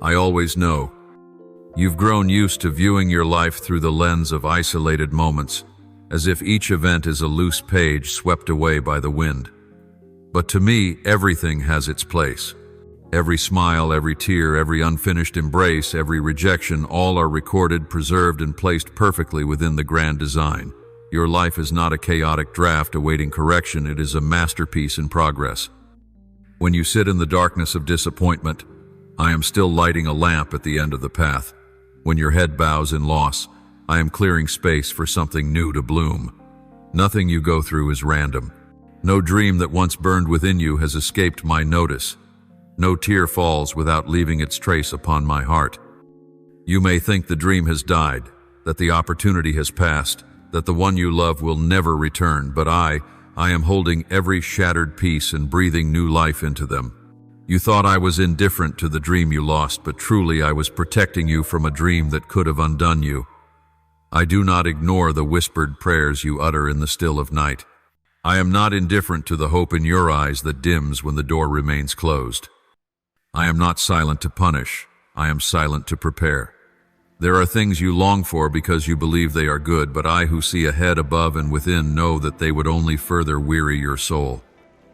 I always know. You've grown used to viewing your life through the lens of isolated moments, as if each event is a loose page swept away by the wind. But to me, everything has its place. Every smile, every tear, every unfinished embrace, every rejection, all are recorded, preserved, and placed perfectly within the grand design. Your life is not a chaotic draft awaiting correction, it is a masterpiece in progress. When you sit in the darkness of disappointment, I am still lighting a lamp at the end of the path. When your head bows in loss, I am clearing space for something new to bloom. Nothing you go through is random. No dream that once burned within you has escaped my notice. No tear falls without leaving its trace upon my heart. You may think the dream has died, that the opportunity has passed, that the one you love will never return, but I am holding every shattered piece and breathing new life into them. You thought I was indifferent to the dream you lost, but truly I was protecting you from a dream that could have undone you. I do not ignore the whispered prayers you utter in the still of night. I am not indifferent to the hope in your eyes that dims when the door remains closed. I am not silent to punish. I am silent to prepare. There are things you long for because you believe they are good, but I who see ahead, above, and within know that they would only further weary your soul.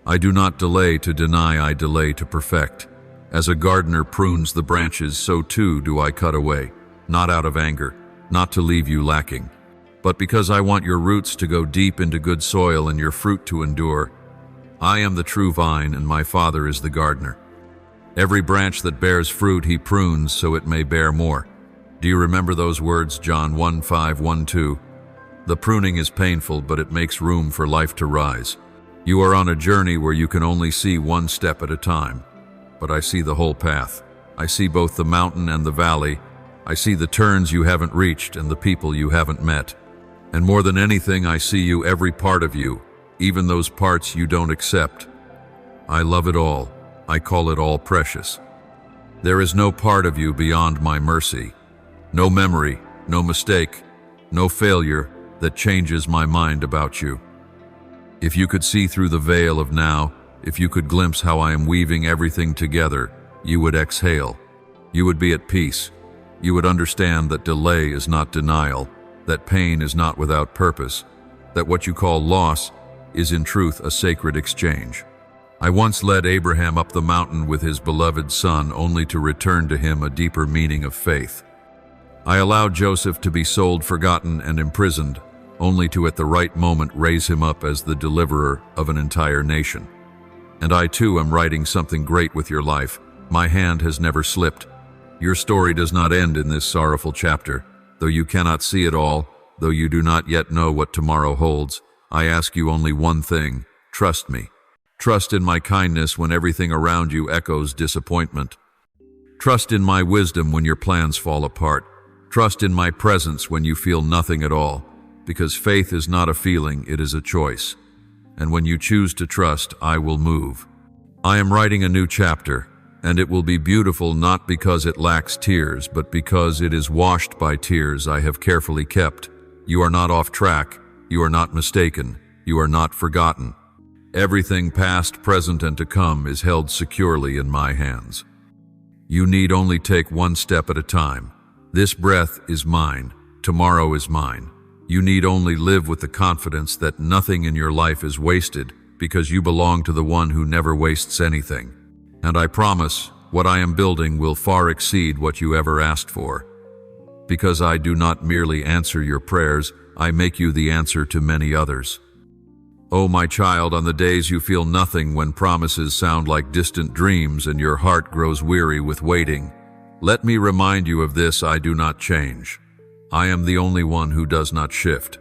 I do not delay to deny, I delay to perfect. As a gardener prunes the branches, so too do I cut away, not out of anger, not to leave you lacking, but because I want your roots to go deep into good soil and your fruit to endure. I am the true vine, and my Father is the gardener. Every branch that bears fruit he prunes so it may bear more. Do you remember those words, John 1:5-1-2? The pruning is painful, but it makes room for life to rise. You are on a journey where you can only see one step at a time, but I see the whole path. I see both the mountain and the valley. I see the turns you haven't reached and the people you haven't met. And more than anything, I see you, every part of you, even those parts you don't accept. I love it all. I call it all precious. There is no part of you beyond my mercy. No memory, no mistake, no failure that changes my mind about you. If you could see through the veil of now, if you could glimpse how I am weaving everything together, you would exhale. You would be at peace. You would understand that delay is not denial, that pain is not without purpose, that what you call loss is in truth a sacred exchange. I once led Abraham up the mountain with his beloved son, only to return to him a deeper meaning of faith. I allowed Joseph to be sold, forgotten, and imprisoned, only to at the right moment raise him up as the deliverer of an entire nation. And I too am writing something great with your life, My hand has never slipped. Your story does not end in this sorrowful chapter. Though you cannot see it all, though you do not yet know what tomorrow holds, I ask you only one thing: trust me. Trust in my kindness when everything around you echoes disappointment. Trust in my wisdom when your plans fall apart. Trust in my presence when you feel nothing at all, because faith is not a feeling, it is a choice. And when you choose to trust, I will move. I am writing a new chapter, and it will be beautiful not because it lacks tears, but because it is washed by tears I have carefully kept. You are not off track. You are not mistaken. You are not forgotten. Everything past, present, and to come is held securely in my hands. You need only take one step at a time. This breath is mine. Tomorrow is mine. You need only live with the confidence that nothing in your life is wasted, because you belong to the one who never wastes anything. And I promise, what I am building will far exceed what you ever asked for. Because I do not merely answer your prayers, I make you the answer to many others. Oh, my child, on the days you feel nothing, when promises sound like distant dreams and your heart grows weary with waiting, let me remind you of this: I do not change. I am the only one who does not shift.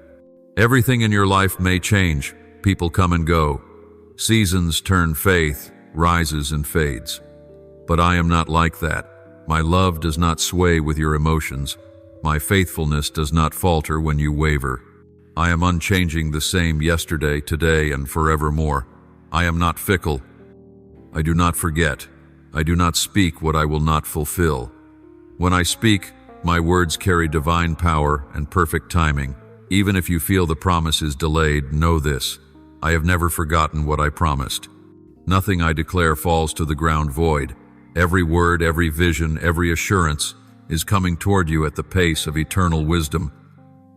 Everything in your life may change. People come and go. Seasons turn, faith rises and fades. But I am not like that. My love does not sway with your emotions. My faithfulness does not falter when you waver. I am unchanging, the same yesterday, today, and forevermore. I am not fickle. I do not forget. I do not speak what I will not fulfill. When I speak, my words carry divine power and perfect timing. Even if you feel the promise is delayed, know this: I have never forgotten what I promised. Nothing I declare falls to the ground void. Every word, every vision, every assurance is coming toward you at the pace of eternal wisdom.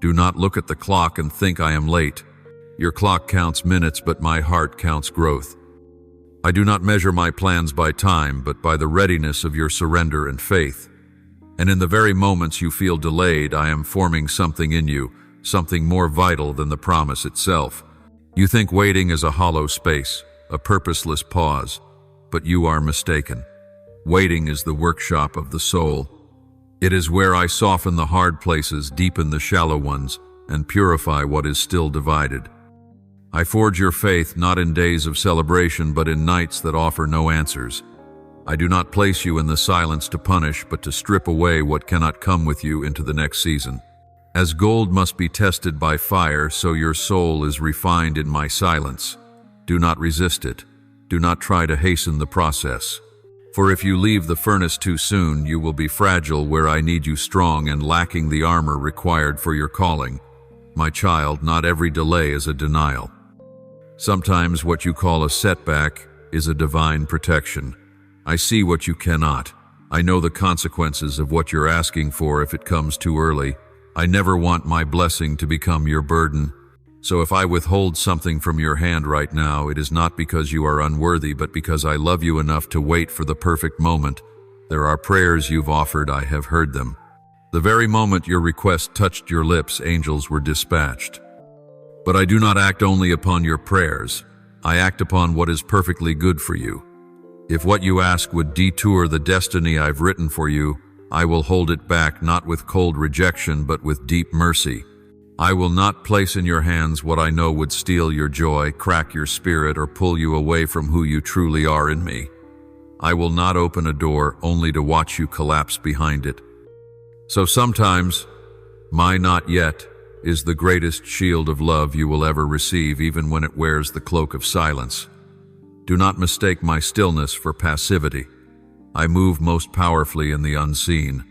Do not look at the clock and think I am late. Your clock counts minutes, but my heart counts growth. I do not measure my plans by time, but by the readiness of your surrender and faith. And in the very moments you feel delayed, I am forming something in you, something more vital than the promise itself. You think waiting is a hollow space, a purposeless pause, but you are mistaken. Waiting is the workshop of the soul. It is where I soften the hard places, deepen the shallow ones, and purify what is still divided. I forge your faith not in days of celebration, but in nights that offer no answers. I do not place you in the silence to punish, but to strip away what cannot come with you into the next season. As gold must be tested by fire, so your soul is refined in my silence. Do not resist it. Do not try to hasten the process. For if you leave the furnace too soon, you will be fragile where I need you strong and lacking the armor required for your calling. My child, not every delay is a denial. Sometimes what you call a setback is a divine protection. I see what you cannot. I know the consequences of what you're asking for if it comes too early. I never want my blessing to become your burden. So if I withhold something from your hand right now, it is not because you are unworthy, but because I love you enough to wait for the perfect moment. There are prayers you've offered, I have heard them. The very moment your request touched your lips, angels were dispatched. But I do not act only upon your prayers. I act upon what is perfectly good for you. If what you ask would detour the destiny I've written for you, I will hold it back, not with cold rejection, but with deep mercy. I will not place in your hands what I know would steal your joy, crack your spirit, or pull you away from who you truly are in me. I will not open a door only to watch you collapse behind it. So sometimes, my not yet is the greatest shield of love you will ever receive, even when it wears the cloak of silence. Do not mistake my stillness for passivity. I move most powerfully in the unseen.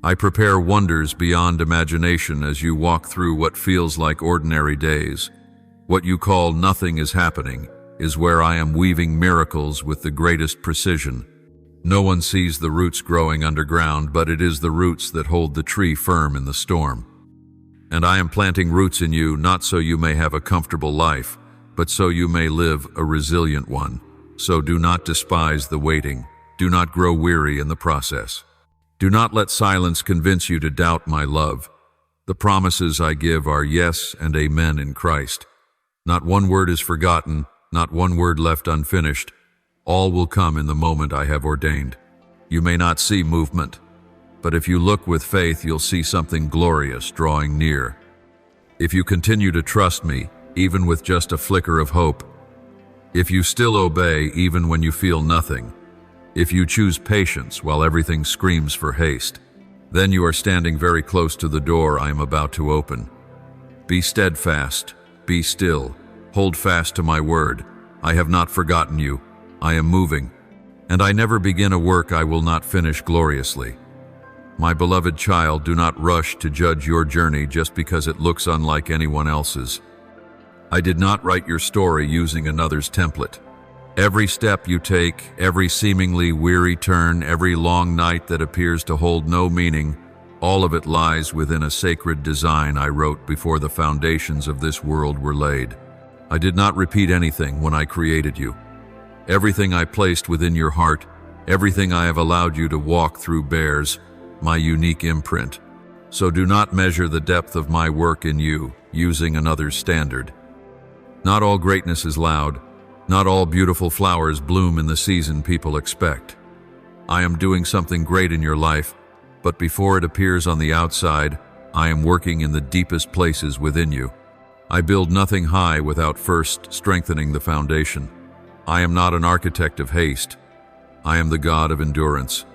I prepare wonders beyond imagination as you walk through what feels like ordinary days. What you call nothing is happening is where I am weaving miracles with the greatest precision. No one sees the roots growing underground, but it is the roots that hold the tree firm in the storm. And I am planting roots in you, not so you may have a comfortable life, but so you may live a resilient one. So do not despise the waiting. Do not grow weary in the process. Do not let silence convince you to doubt my love. The promises I give are yes and amen in Christ. Not one word is forgotten, not one word left unfinished. All will come in the moment I have ordained. You may not see movement, but if you look with faith, you'll see something glorious drawing near. If you continue to trust me, even with just a flicker of hope, if you still obey even when you feel nothing, if you choose patience while everything screams for haste, then you are standing very close to the door I am about to open. Be steadfast, be still, hold fast to my word. I have not forgotten you. I am moving, and I never begin a work I will not finish gloriously. My beloved child, do not rush to judge your journey just because it looks unlike anyone else's. I did not write your story using another's template. Every step you take, every seemingly weary turn, every long night that appears to hold no meaning, all of it lies within a sacred design I wrote before the foundations of this world were laid. I did not repeat anything when I created you. Everything I placed within your heart, everything I have allowed you to walk through bears my unique imprint. So do not measure the depth of my work in you using another's standard. Not all greatness is loud. Not all beautiful flowers bloom in the season people expect. I am doing something great in your life, but before it appears on the outside, I am working in the deepest places within you. I build nothing high without first strengthening the foundation. I am not an architect of haste. I am the God of endurance.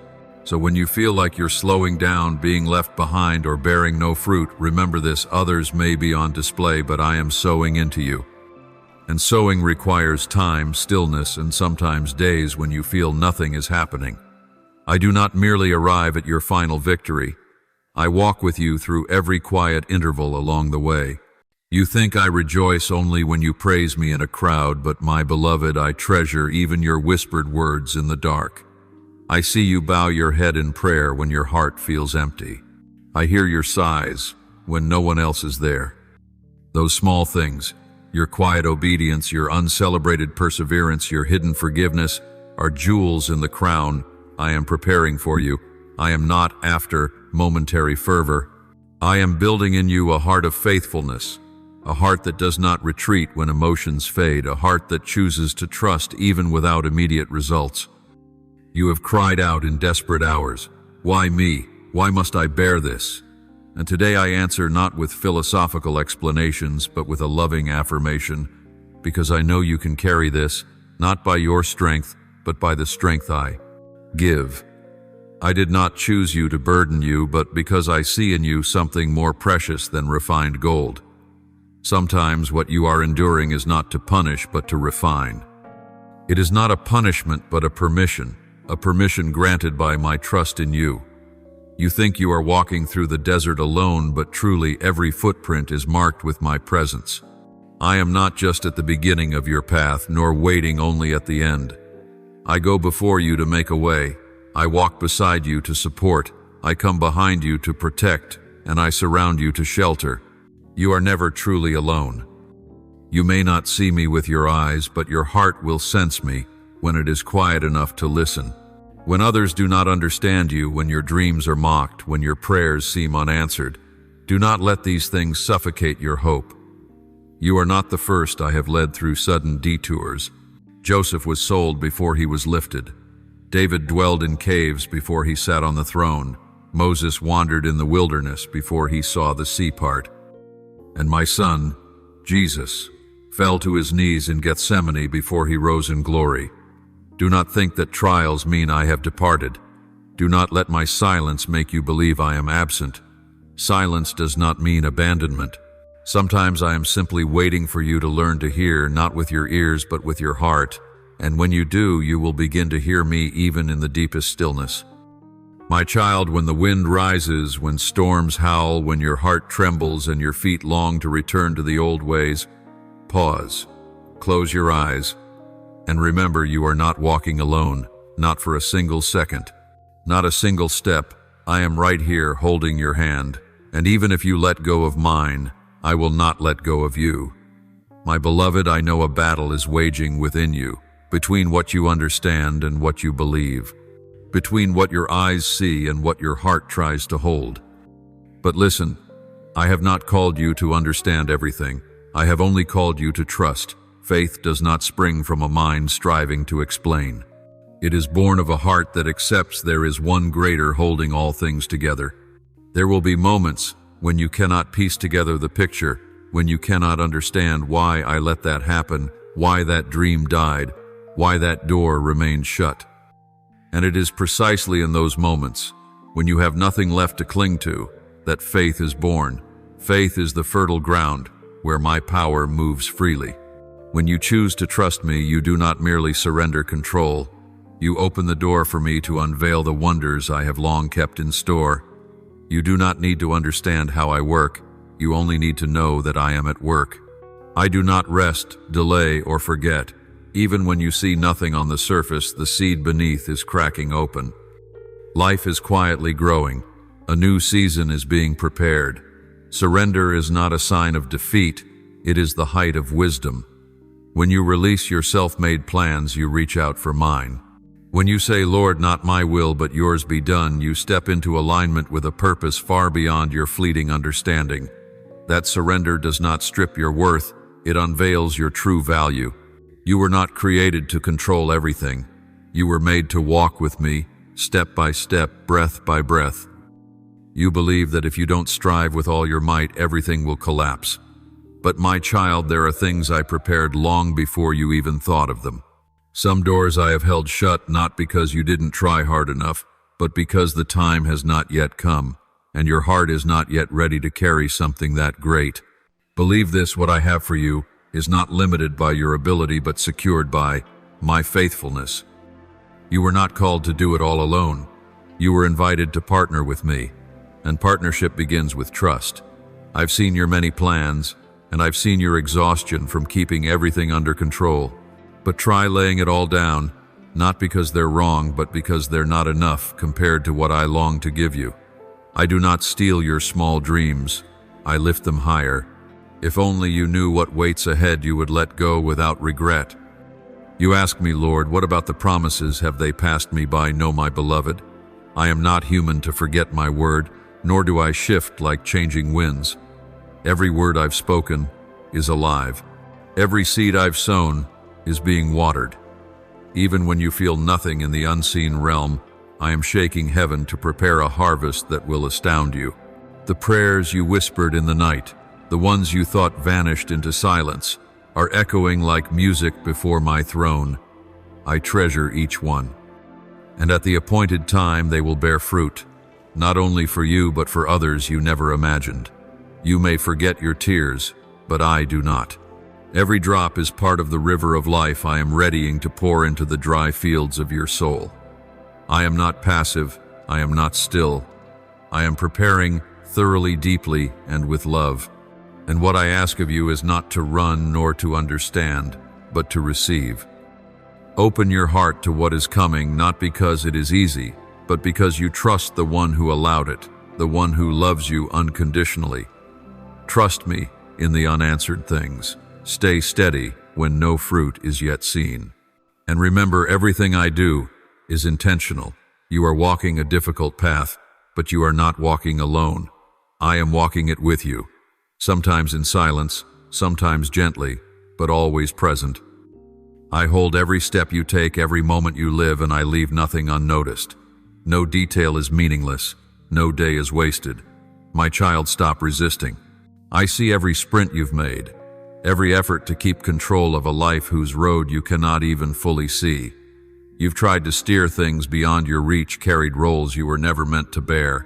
So when you feel like you're slowing down, being left behind, or bearing no fruit, remember this: others may be on display, but I am sowing into you. And sowing requires time, stillness, and sometimes days when you feel nothing is happening. I do not merely arrive at your final victory. I walk with you through every quiet interval along the way. You think I rejoice only when you praise me in a crowd, but my beloved, I treasure even your whispered words in the dark. I see you bow your head in prayer when your heart feels empty. I hear your sighs when no one else is there. Those small things, your quiet obedience, your uncelebrated perseverance, your hidden forgiveness, are jewels in the crown I am preparing for you. I am not after momentary fervor. I am building in you a heart of faithfulness, a heart that does not retreat when emotions fade, a heart that chooses to trust even without immediate results. You have cried out in desperate hours, "Why me? Why must I bear this?" And today I answer not with philosophical explanations, but with a loving affirmation, because I know you can carry this, not by your strength, but by the strength I give. I did not choose you to burden you, but because I see in you something more precious than refined gold. Sometimes what you are enduring is not to punish, but to refine. It is not a punishment, but a permission granted by my trust in you. You think you are walking through the desert alone, but truly every footprint is marked with my presence. I am not just at the beginning of your path, nor waiting only at the end. I go before you to make a way. I walk beside you to support. I come behind you to protect, and I surround you to shelter. You are never truly alone. You may not see me with your eyes, but your heart will sense me when it is quiet enough to listen. When others do not understand you, when your dreams are mocked, when your prayers seem unanswered, do not let these things suffocate your hope. You are not the first I have led through sudden detours. Joseph was sold before he was lifted. David dwelled in caves before he sat on the throne. Moses wandered in the wilderness before he saw the sea part. And my son, Jesus, fell to his knees in Gethsemane before he rose in glory. Do not think that trials mean I have departed. Do not let my silence make you believe I am absent. Silence does not mean abandonment. Sometimes I am simply waiting for you to learn to hear, not with your ears but with your heart. And when you do, you will begin to hear me even in the deepest stillness. My child, when the wind rises, when storms howl, when your heart trembles and your feet long to return to the old ways, pause, close your eyes, and remember you are not walking alone, not for a single second, not a single step. I am right here holding your hand, and even if you let go of mine, I will not let go of you. My beloved, I know a battle is waging within you, between what you understand and what you believe, between what your eyes see and what your heart tries to hold. But listen, I have not called you to understand everything. I have only called you to trust. Faith does not spring from a mind striving to explain. It is born of a heart that accepts there is one greater holding all things together. There will be moments when you cannot piece together the picture, when you cannot understand why I let that happen, why that dream died, why that door remained shut. And it is precisely in those moments, when you have nothing left to cling to, that faith is born. Faith is the fertile ground where my power moves freely. When you choose to trust me, you do not merely surrender control. You open the door for me to unveil the wonders I have long kept in store. You do not need to understand how I work. You only need to know that I am at work. I do not rest, delay, or forget. Even when you see nothing on the surface, the seed beneath is cracking open. Life is quietly growing. A new season is being prepared. Surrender is not a sign of defeat. It is the height of wisdom. When you release your self-made plans, you reach out for mine. When you say, Lord, not my will, but yours be done, you step into alignment with a purpose far beyond your fleeting understanding. That surrender does not strip your worth, it unveils your true value. You were not created to control everything. You were made to walk with me, step by step, breath by breath. You believe that if you don't strive with all your might, everything will collapse. But my child, there are things I prepared long before you even thought of them. Some doors I have held shut not because you didn't try hard enough, but because the time has not yet come, and your heart is not yet ready to carry something that great. Believe this, what I have for you is not limited by your ability but secured by my faithfulness. You were not called to do it all alone. You were invited to partner with me, and partnership begins with trust. I've seen your many plans, and I've seen your exhaustion from keeping everything under control. But try laying it all down, not because they're wrong, but because they're not enough compared to what I long to give you. I do not steal your small dreams. I lift them higher. If only you knew what waits ahead, you would let go without regret. You ask me, Lord, what about the promises? Have they passed me by? No, my beloved. I am not human to forget my word, nor do I shift like changing winds. Every word I've spoken is alive. Every seed I've sown is being watered. Even when you feel nothing in the unseen realm, I am shaking heaven to prepare a harvest that will astound you. The prayers you whispered in the night, the ones you thought vanished into silence, are echoing like music before my throne. I treasure each one. And at the appointed time they will bear fruit, not only for you but for others you never imagined. You may forget your tears, but I do not. Every drop is part of the river of life I am readying to pour into the dry fields of your soul. I am not passive, I am not still. I am preparing thoroughly, deeply, and with love. And what I ask of you is not to run nor to understand, but to receive. Open your heart to what is coming, not because it is easy, but because you trust the one who allowed it, the one who loves you unconditionally. Trust me in the unanswered things. Stay steady when no fruit is yet seen. And remember, everything I do is intentional. You are walking a difficult path, but you are not walking alone. I am walking it with you, sometimes in silence, sometimes gently, but always present. I hold every step you take, every moment you live, and I leave nothing unnoticed. No detail is meaningless. No day is wasted. My child, stop resisting. I see every sprint you've made, every effort to keep control of a life whose road you cannot even fully see. You've tried to steer things beyond your reach, carried roles you were never meant to bear.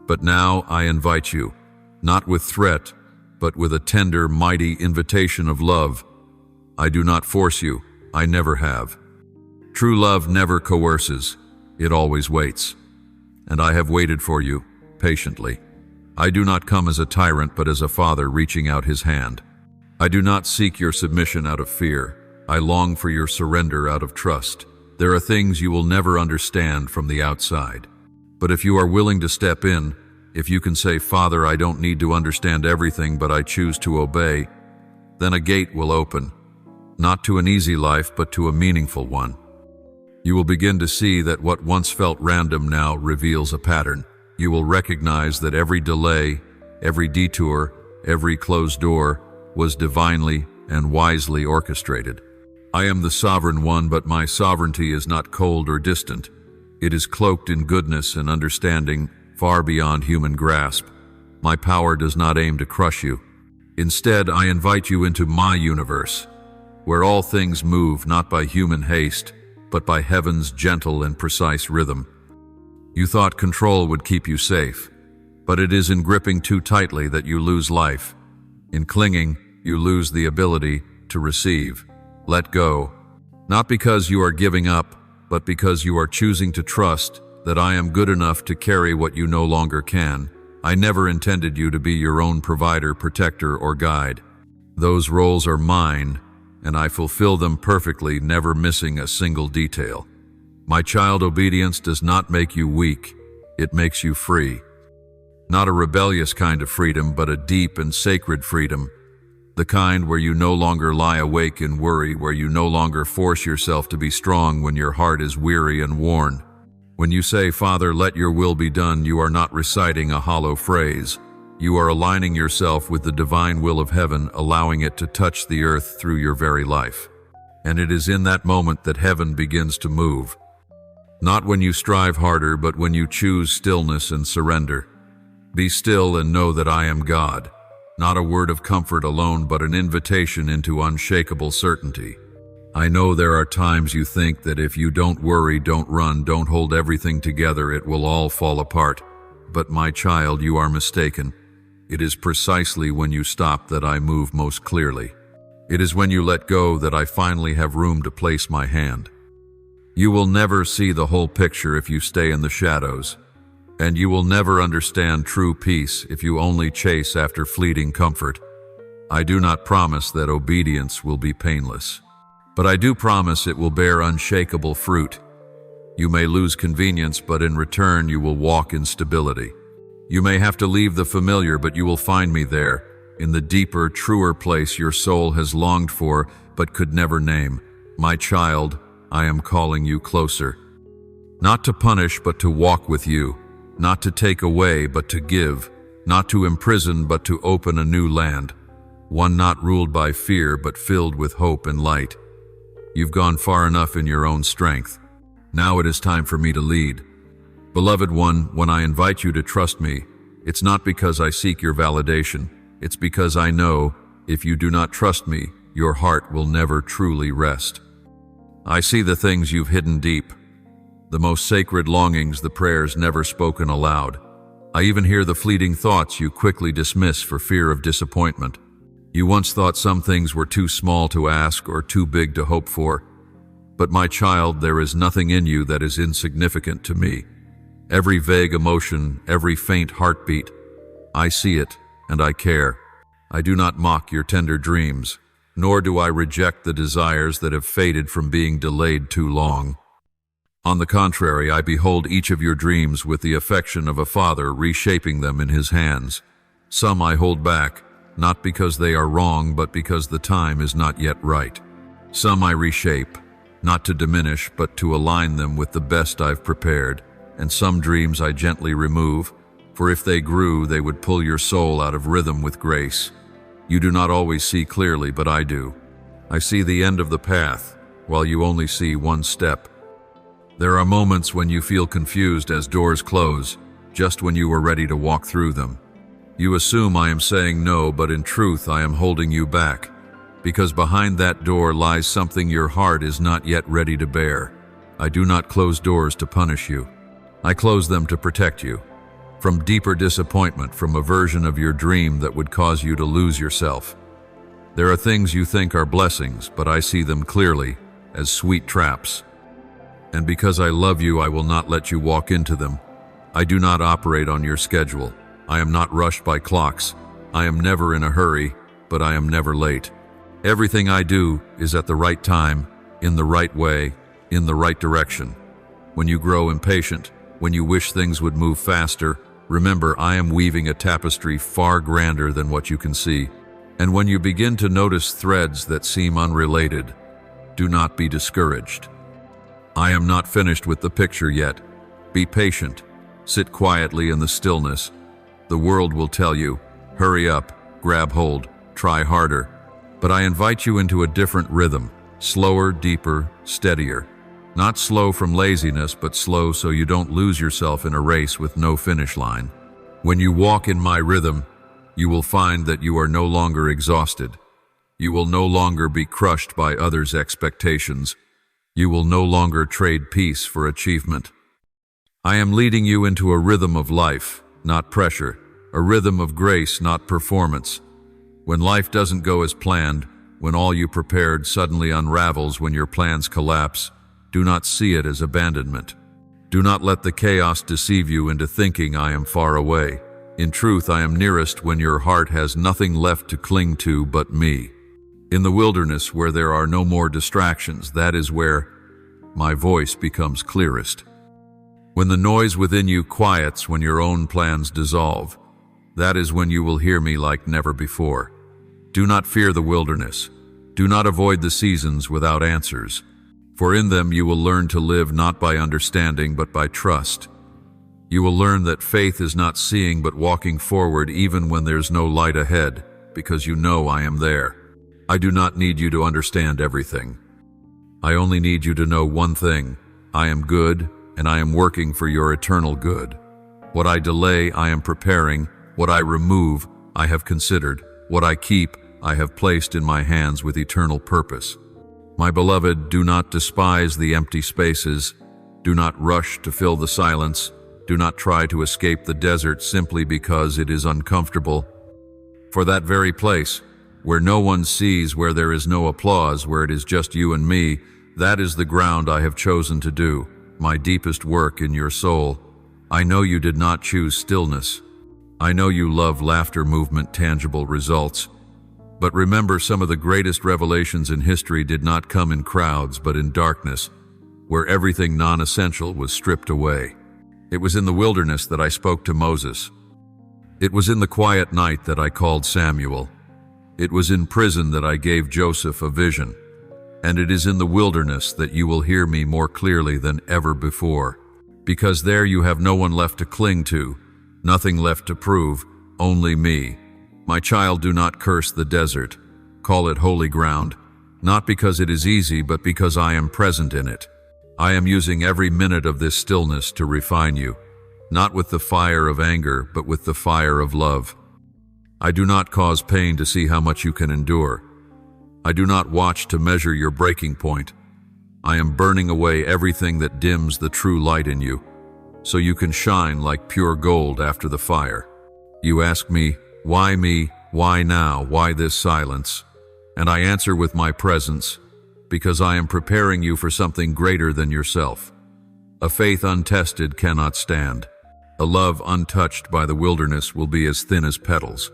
But now I invite you, not with threat, but with a tender, mighty invitation of love. I do not force you, I never have. True love never coerces, it always waits. And I have waited for you, patiently. I do not come as a tyrant, but as a father reaching out his hand. I do not seek your submission out of fear. I long for your surrender out of trust. There are things you will never understand from the outside. But if you are willing to step in, if you can say, Father, I don't need to understand everything, but I choose to obey, then a gate will open, not to an easy life, but to a meaningful one. You will begin to see that what once felt random now reveals a pattern. You will recognize that every delay, every detour, every closed door was divinely and wisely orchestrated. I am the sovereign one, but my sovereignty is not cold or distant. It is cloaked in goodness and understanding far beyond human grasp. My power does not aim to crush you. Instead, I invite you into my universe, where all things move not by human haste, but by heaven's gentle and precise rhythm. You thought control would keep you safe, but it is in gripping too tightly that you lose life. In clinging, you lose the ability to receive. Let go, not because you are giving up, but because you are choosing to trust that I am good enough to carry what you no longer can. I never intended you to be your own provider, protector, or guide. Those roles are mine, and I fulfill them perfectly, never missing a single detail. My child, obedience does not make you weak, it makes you free. Not a rebellious kind of freedom, but a deep and sacred freedom. The kind where you no longer lie awake in worry, where you no longer force yourself to be strong when your heart is weary and worn. When you say, "Father, let your will be done," you are not reciting a hollow phrase. You are aligning yourself with the divine will of heaven, allowing it to touch the earth through your very life. And it is in that moment that heaven begins to move. Not when you strive harder, but when you choose stillness and surrender. Be still and know that I am God. Not a word of comfort alone, but an invitation into unshakable certainty. I know there are times you think that if you don't worry, don't run, don't hold everything together, it will all fall apart. But my child, you are mistaken. It is precisely when you stop that I move most clearly. It is when you let go that I finally have room to place my hand. You will never see the whole picture if you stay in the shadows, and you will never understand true peace if you only chase after fleeting comfort. I do not promise that obedience will be painless, but I do promise it will bear unshakable fruit. You may lose convenience, but in return you will walk in stability. You may have to leave the familiar, but you will find me there, in the deeper, truer place your soul has longed for but could never name. My child, I am calling you closer. Not to punish, but to walk with you. Not to take away, but to give. Not to imprison, but to open a new land. One not ruled by fear, but filled with hope and light. You've gone far enough in your own strength. Now it is time for me to lead. Beloved one, when I invite you to trust me, it's not because I seek your validation. It's because I know, if you do not trust me, your heart will never truly rest. I see the things you've hidden deep, the most sacred longings, the prayers never spoken aloud. I even hear the fleeting thoughts you quickly dismiss for fear of disappointment. You once thought some things were too small to ask or too big to hope for. But my child, there is nothing in you that is insignificant to me. Every vague emotion, every faint heartbeat, I see it and I care. I do not mock your tender dreams, nor do I reject the desires that have faded from being delayed too long. On the contrary, I behold each of your dreams with the affection of a father reshaping them in his hands. Some I hold back, not because they are wrong, but because the time is not yet right. Some I reshape, not to diminish, but to align them with the best I've prepared. And some dreams I gently remove, for if they grew, they would pull your soul out of rhythm with grace. You do not always see clearly, but I do. I see the end of the path, while you only see one step. There are moments when you feel confused as doors close, just when you are ready to walk through them. You assume I am saying no, but in truth I am holding you back, because behind that door lies something your heart is not yet ready to bear. I do not close doors to punish you. I close them to protect you. From deeper disappointment, from a version of your dream that would cause you to lose yourself. There are things you think are blessings, but I see them clearly as sweet traps. And because I love you, I will not let you walk into them. I do not operate on your schedule. I am not rushed by clocks. I am never in a hurry, but I am never late. Everything I do is at the right time, in the right way, in the right direction. When you grow impatient, when you wish things would move faster, remember I am weaving a tapestry far grander than what you can see. And when you begin to notice threads that seem unrelated, do not be discouraged. I am not finished with the picture yet. Be patient. Sit quietly in the stillness. The world will tell you, hurry up, grab hold, try harder. But I invite you into a different rhythm, Slower, deeper, steadier. Not slow from laziness, but slow so you don't lose yourself in a race with no finish line. When you walk in my rhythm, you will find that you are no longer exhausted. You will no longer be crushed by others' expectations. You will no longer trade peace for achievement. I am leading you into a rhythm of life, not pressure, a rhythm of grace, not performance. When life doesn't go as planned, when all you prepared suddenly unravels, when your plans collapse, do not see it as abandonment. Do not let the chaos deceive you into thinking I am far away. In truth, I am nearest when your heart has nothing left to cling to but me. In the wilderness where there are no more distractions, that is where my voice becomes clearest. When the noise within you quiets, when your own plans dissolve, that is when you will hear me like never before. Do not fear the wilderness. Do not avoid the seasons without answers. For in them you will learn to live not by understanding but by trust. You will learn that faith is not seeing but walking forward even when there's no light ahead, because you know I am there. I do not need you to understand everything. I only need you to know one thing: I am good, and I am working for your eternal good. What I delay, I am preparing. What I remove, I have considered. What I keep, I have placed in my hands with eternal purpose. My beloved, do not despise the empty spaces. Do not rush to fill the silence. Do not try to escape the desert simply because it is uncomfortable. For that very place, where no one sees, where there is no applause, where it is just you and me, that is the ground I have chosen to do my deepest work in your soul. I know you did not choose stillness. I know you love laughter, movement, tangible results. But remember, some of the greatest revelations in history did not come in crowds, but in darkness, where everything non-essential was stripped away. It was in the wilderness that I spoke to Moses. It was in the quiet night that I called Samuel. It was in prison that I gave Joseph a vision. And it is in the wilderness that you will hear me more clearly than ever before. Because there you have no one left to cling to, nothing left to prove, only me. My child, do not curse the desert. Call it holy ground, not because it is easy, but because I am present in it. I am using every minute of this stillness to refine you, not with the fire of anger, but with the fire of love. I do not cause pain to see how much you can endure. I do not watch to measure your breaking point. I am burning away everything that dims the true light in you, so you can shine like pure gold after the fire. You ask me, why me? Why now? Why this silence? And I answer with my presence, because I am preparing you for something greater than yourself. A faith untested cannot stand. A love untouched by the wilderness will be as thin as petals.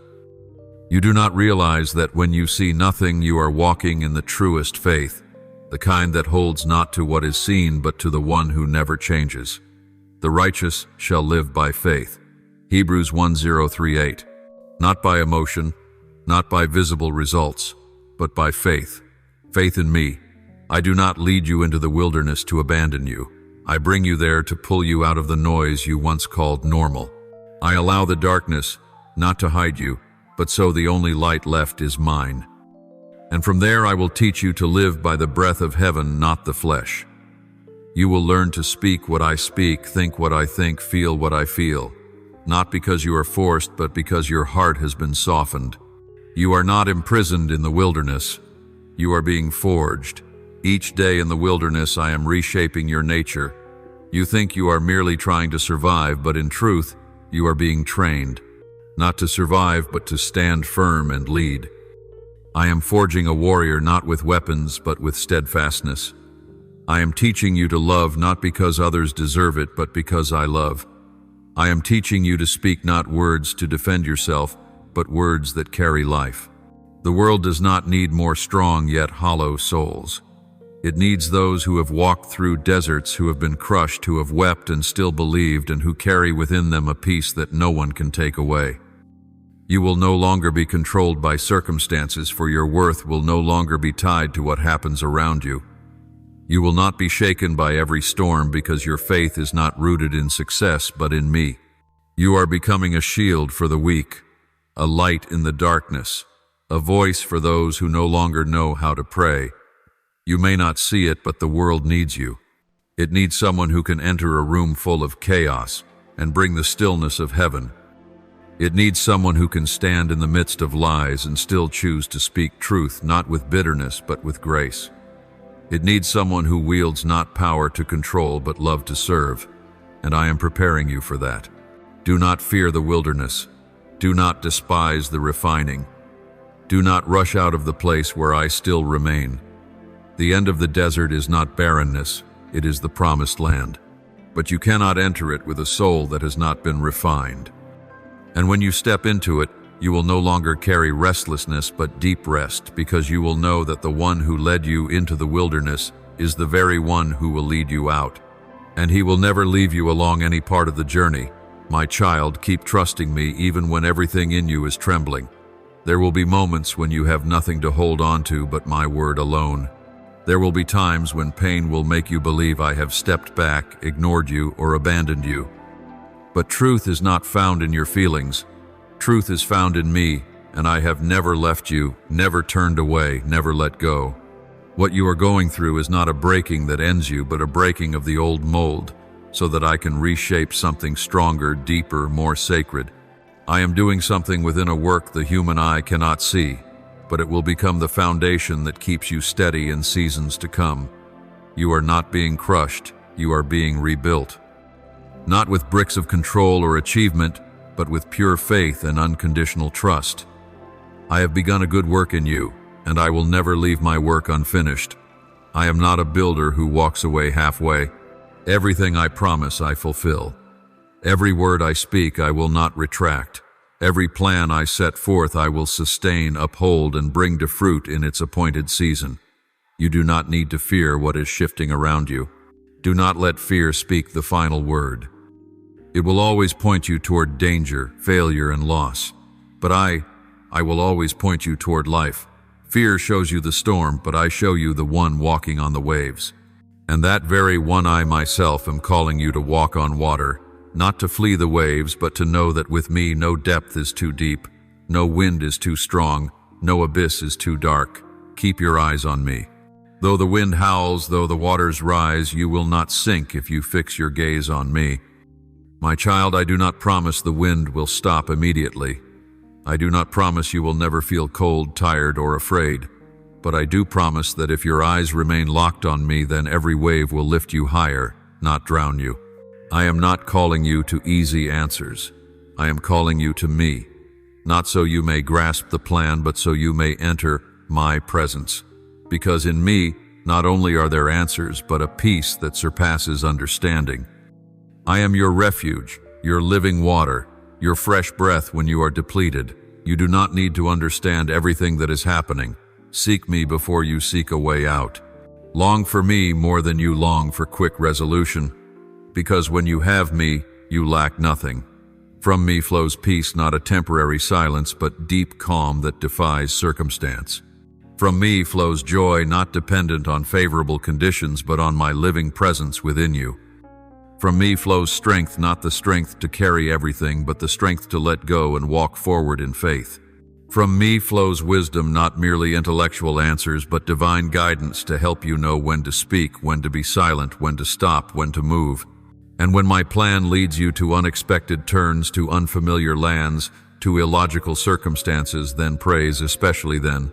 You do not realize that when you see nothing, you are walking in the truest faith, the kind that holds not to what is seen, but to the one who never changes. The righteous shall live by faith. Hebrews 10:38. Not by emotion, not by visible results, but by faith. Faith in me. I do not lead you into the wilderness to abandon you. I bring you there to pull you out of the noise you once called normal. I allow the darkness, not to hide you, but so the only light left is mine. And from there I will teach you to live by the breath of heaven, not the flesh. You will learn to speak what I speak, think what I think, feel what I feel. Not because you are forced, but because your heart has been softened. You are not imprisoned in the wilderness. You are being forged. Each day in the wilderness I am reshaping your nature. You think you are merely trying to survive, but in truth, you are being trained. Not to survive, but to stand firm and lead. I am forging a warrior not with weapons, but with steadfastness. I am teaching you to love not because others deserve it, but because I love. I am teaching you to speak not words to defend yourself, but words that carry life. The world does not need more strong yet hollow souls. It needs those who have walked through deserts, who have been crushed, who have wept and still believed, and who carry within them a peace that no one can take away. You will no longer be controlled by circumstances, for your worth will no longer be tied to what happens around you. You will not be shaken by every storm because your faith is not rooted in success but in me. You are becoming a shield for the weak, a light in the darkness, a voice for those who no longer know how to pray. You may not see it, but the world needs you. It needs someone who can enter a room full of chaos and bring the stillness of heaven. It needs someone who can stand in the midst of lies and still choose to speak truth, not with bitterness, but with grace. It needs someone who wields not power to control, but love to serve. And I am preparing you for that. Do not fear the wilderness. Do not despise the refining. Do not rush out of the place where I still remain. The end of the desert is not barrenness, it is the promised land. But you cannot enter it with a soul that has not been refined. And when you step into it, you will no longer carry restlessness but deep rest, because you will know that the one who led you into the wilderness is the very one who will lead you out. And he will never leave you along any part of the journey. My child, keep trusting me even when everything in you is trembling. There will be moments when you have nothing to hold on to but my word alone. There will be times when pain will make you believe I have stepped back, ignored you, or abandoned you. But truth is not found in your feelings. Truth is found in me, and I have never left you, never turned away, never let go. What you are going through is not a breaking that ends you, but a breaking of the old mold, so that I can reshape something stronger, deeper, more sacred. I am doing something within a work the human eye cannot see, but it will become the foundation that keeps you steady in seasons to come. You are not being crushed, you are being rebuilt. Not with bricks of control or achievement, but with pure faith and unconditional trust. I have begun a good work in you, and I will never leave my work unfinished. I am not a builder who walks away halfway. Everything I promise I fulfill. Every word I speak I will not retract. Every plan I set forth I will sustain, uphold, and bring to fruit in its appointed season. You do not need to fear what is shifting around you. Do not let fear speak the final word. It will always point you toward danger, failure, and loss. But I will always point you toward life. Fear shows you the storm, but I show you the one walking on the waves. And that very one I myself am calling you to walk on water, not to flee the waves, but to know that with me no depth is too deep, no wind is too strong, no abyss is too dark. Keep your eyes on me. Though the wind howls, though the waters rise, you will not sink if you fix your gaze on me. My child, I do not promise the wind will stop immediately. I do not promise you will never feel cold, tired, or afraid. But I do promise that if your eyes remain locked on me, then every wave will lift you higher, not drown you. I am not calling you to easy answers. I am calling you to me, not so you may grasp the plan, but so you may enter my presence. Because in me, not only are there answers, but a peace that surpasses understanding. I am your refuge, your living water, your fresh breath when you are depleted. You do not need to understand everything that is happening. Seek me before you seek a way out. Long for me more than you long for quick resolution. Because when you have me, you lack nothing. From me flows peace, not a temporary silence, but deep calm that defies circumstance. From me flows joy, not dependent on favorable conditions, but on my living presence within you. From me flows strength, not the strength to carry everything, but the strength to let go and walk forward in faith. From me flows wisdom, not merely intellectual answers, but divine guidance to help you know when to speak, when to be silent, when to stop, when to move. And when my plan leads you to unexpected turns, to unfamiliar lands, to illogical circumstances, then praise, especially then,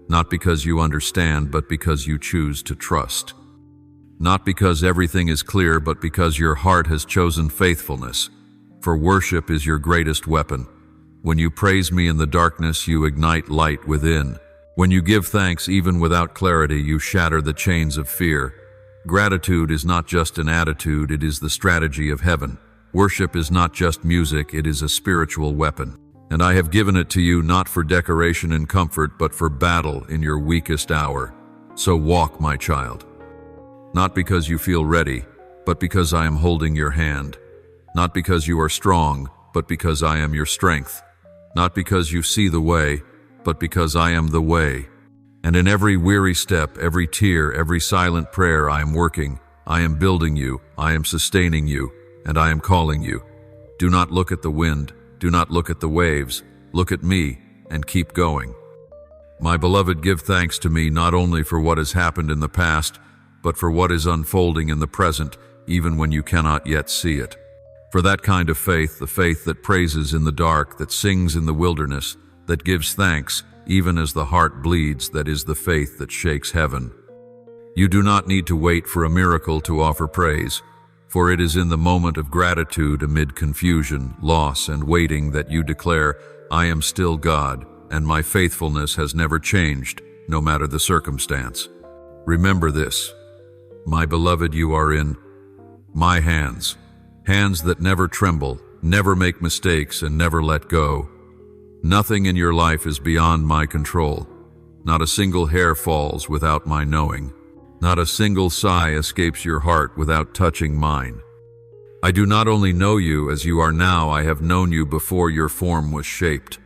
not because you understand, but because you choose to trust. Not because everything is clear, but because your heart has chosen faithfulness. For worship is your greatest weapon. When you praise me in the darkness, you ignite light within. When you give thanks even without clarity, you shatter the chains of fear. Gratitude is not just an attitude, it is the strategy of heaven. Worship is not just music, it is a spiritual weapon. And I have given it to you not for decoration and comfort, but for battle in your weakest hour. So walk, my child. Not because you feel ready, but because I am holding your hand. Not because you are strong, but because I am your strength. Not because you see the way, but because I am the way. And in every weary step, every tear, every silent prayer, I am working, I am building you, I am sustaining you, and I am calling you. Do not look at the wind, do not look at the waves, look at me, and keep going. My beloved, give thanks to me not only for what has happened in the past, but for what is unfolding in the present, even when you cannot yet see it. For that kind of faith, the faith that praises in the dark, that sings in the wilderness, that gives thanks, even as the heart bleeds, that is the faith that shakes heaven. You do not need to wait for a miracle to offer praise, for it is in the moment of gratitude amid confusion, loss, and waiting that you declare, I am still God, and my faithfulness has never changed, no matter the circumstance. Remember this, my beloved, you are in my hands, hands that never tremble, never make mistakes, and never let go. Nothing in your life is beyond my control. Not a single hair falls without my knowing. Not a single sigh escapes your heart without touching mine. I do not only know you as you are now, I have known you before your form was shaped.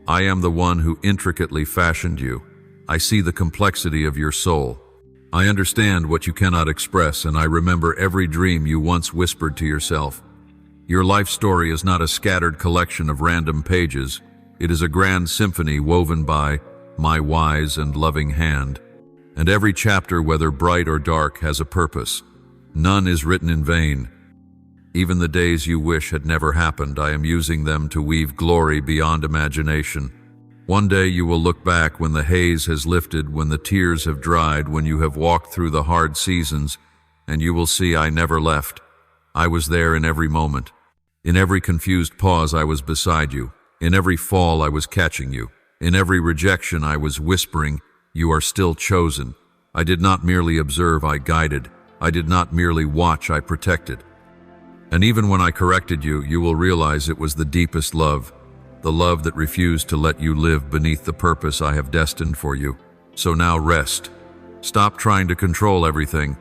I am the one who intricately fashioned you. I see the complexity of your soul. I understand what you cannot express, and I remember every dream you once whispered to yourself. Your life story is not a scattered collection of random pages. It is a grand symphony woven by my wise and loving hand. And every chapter, whether bright or dark, has a purpose. None is written in vain. Even the days you wish had never happened, I am using them to weave glory beyond imagination. One day you will look back when the haze has lifted, when the tears have dried, when you have walked through the hard seasons, and you will see I never left. I was there in every moment. In every confused pause I was beside you. In every fall I was catching you. In every rejection I was whispering, you are still chosen. I did not merely observe, I guided. I did not merely watch, I protected. And even when I corrected you, you will realize it was the deepest love, the love that refused to let you live beneath the purpose I have destined for you. So now rest. Stop trying to control everything.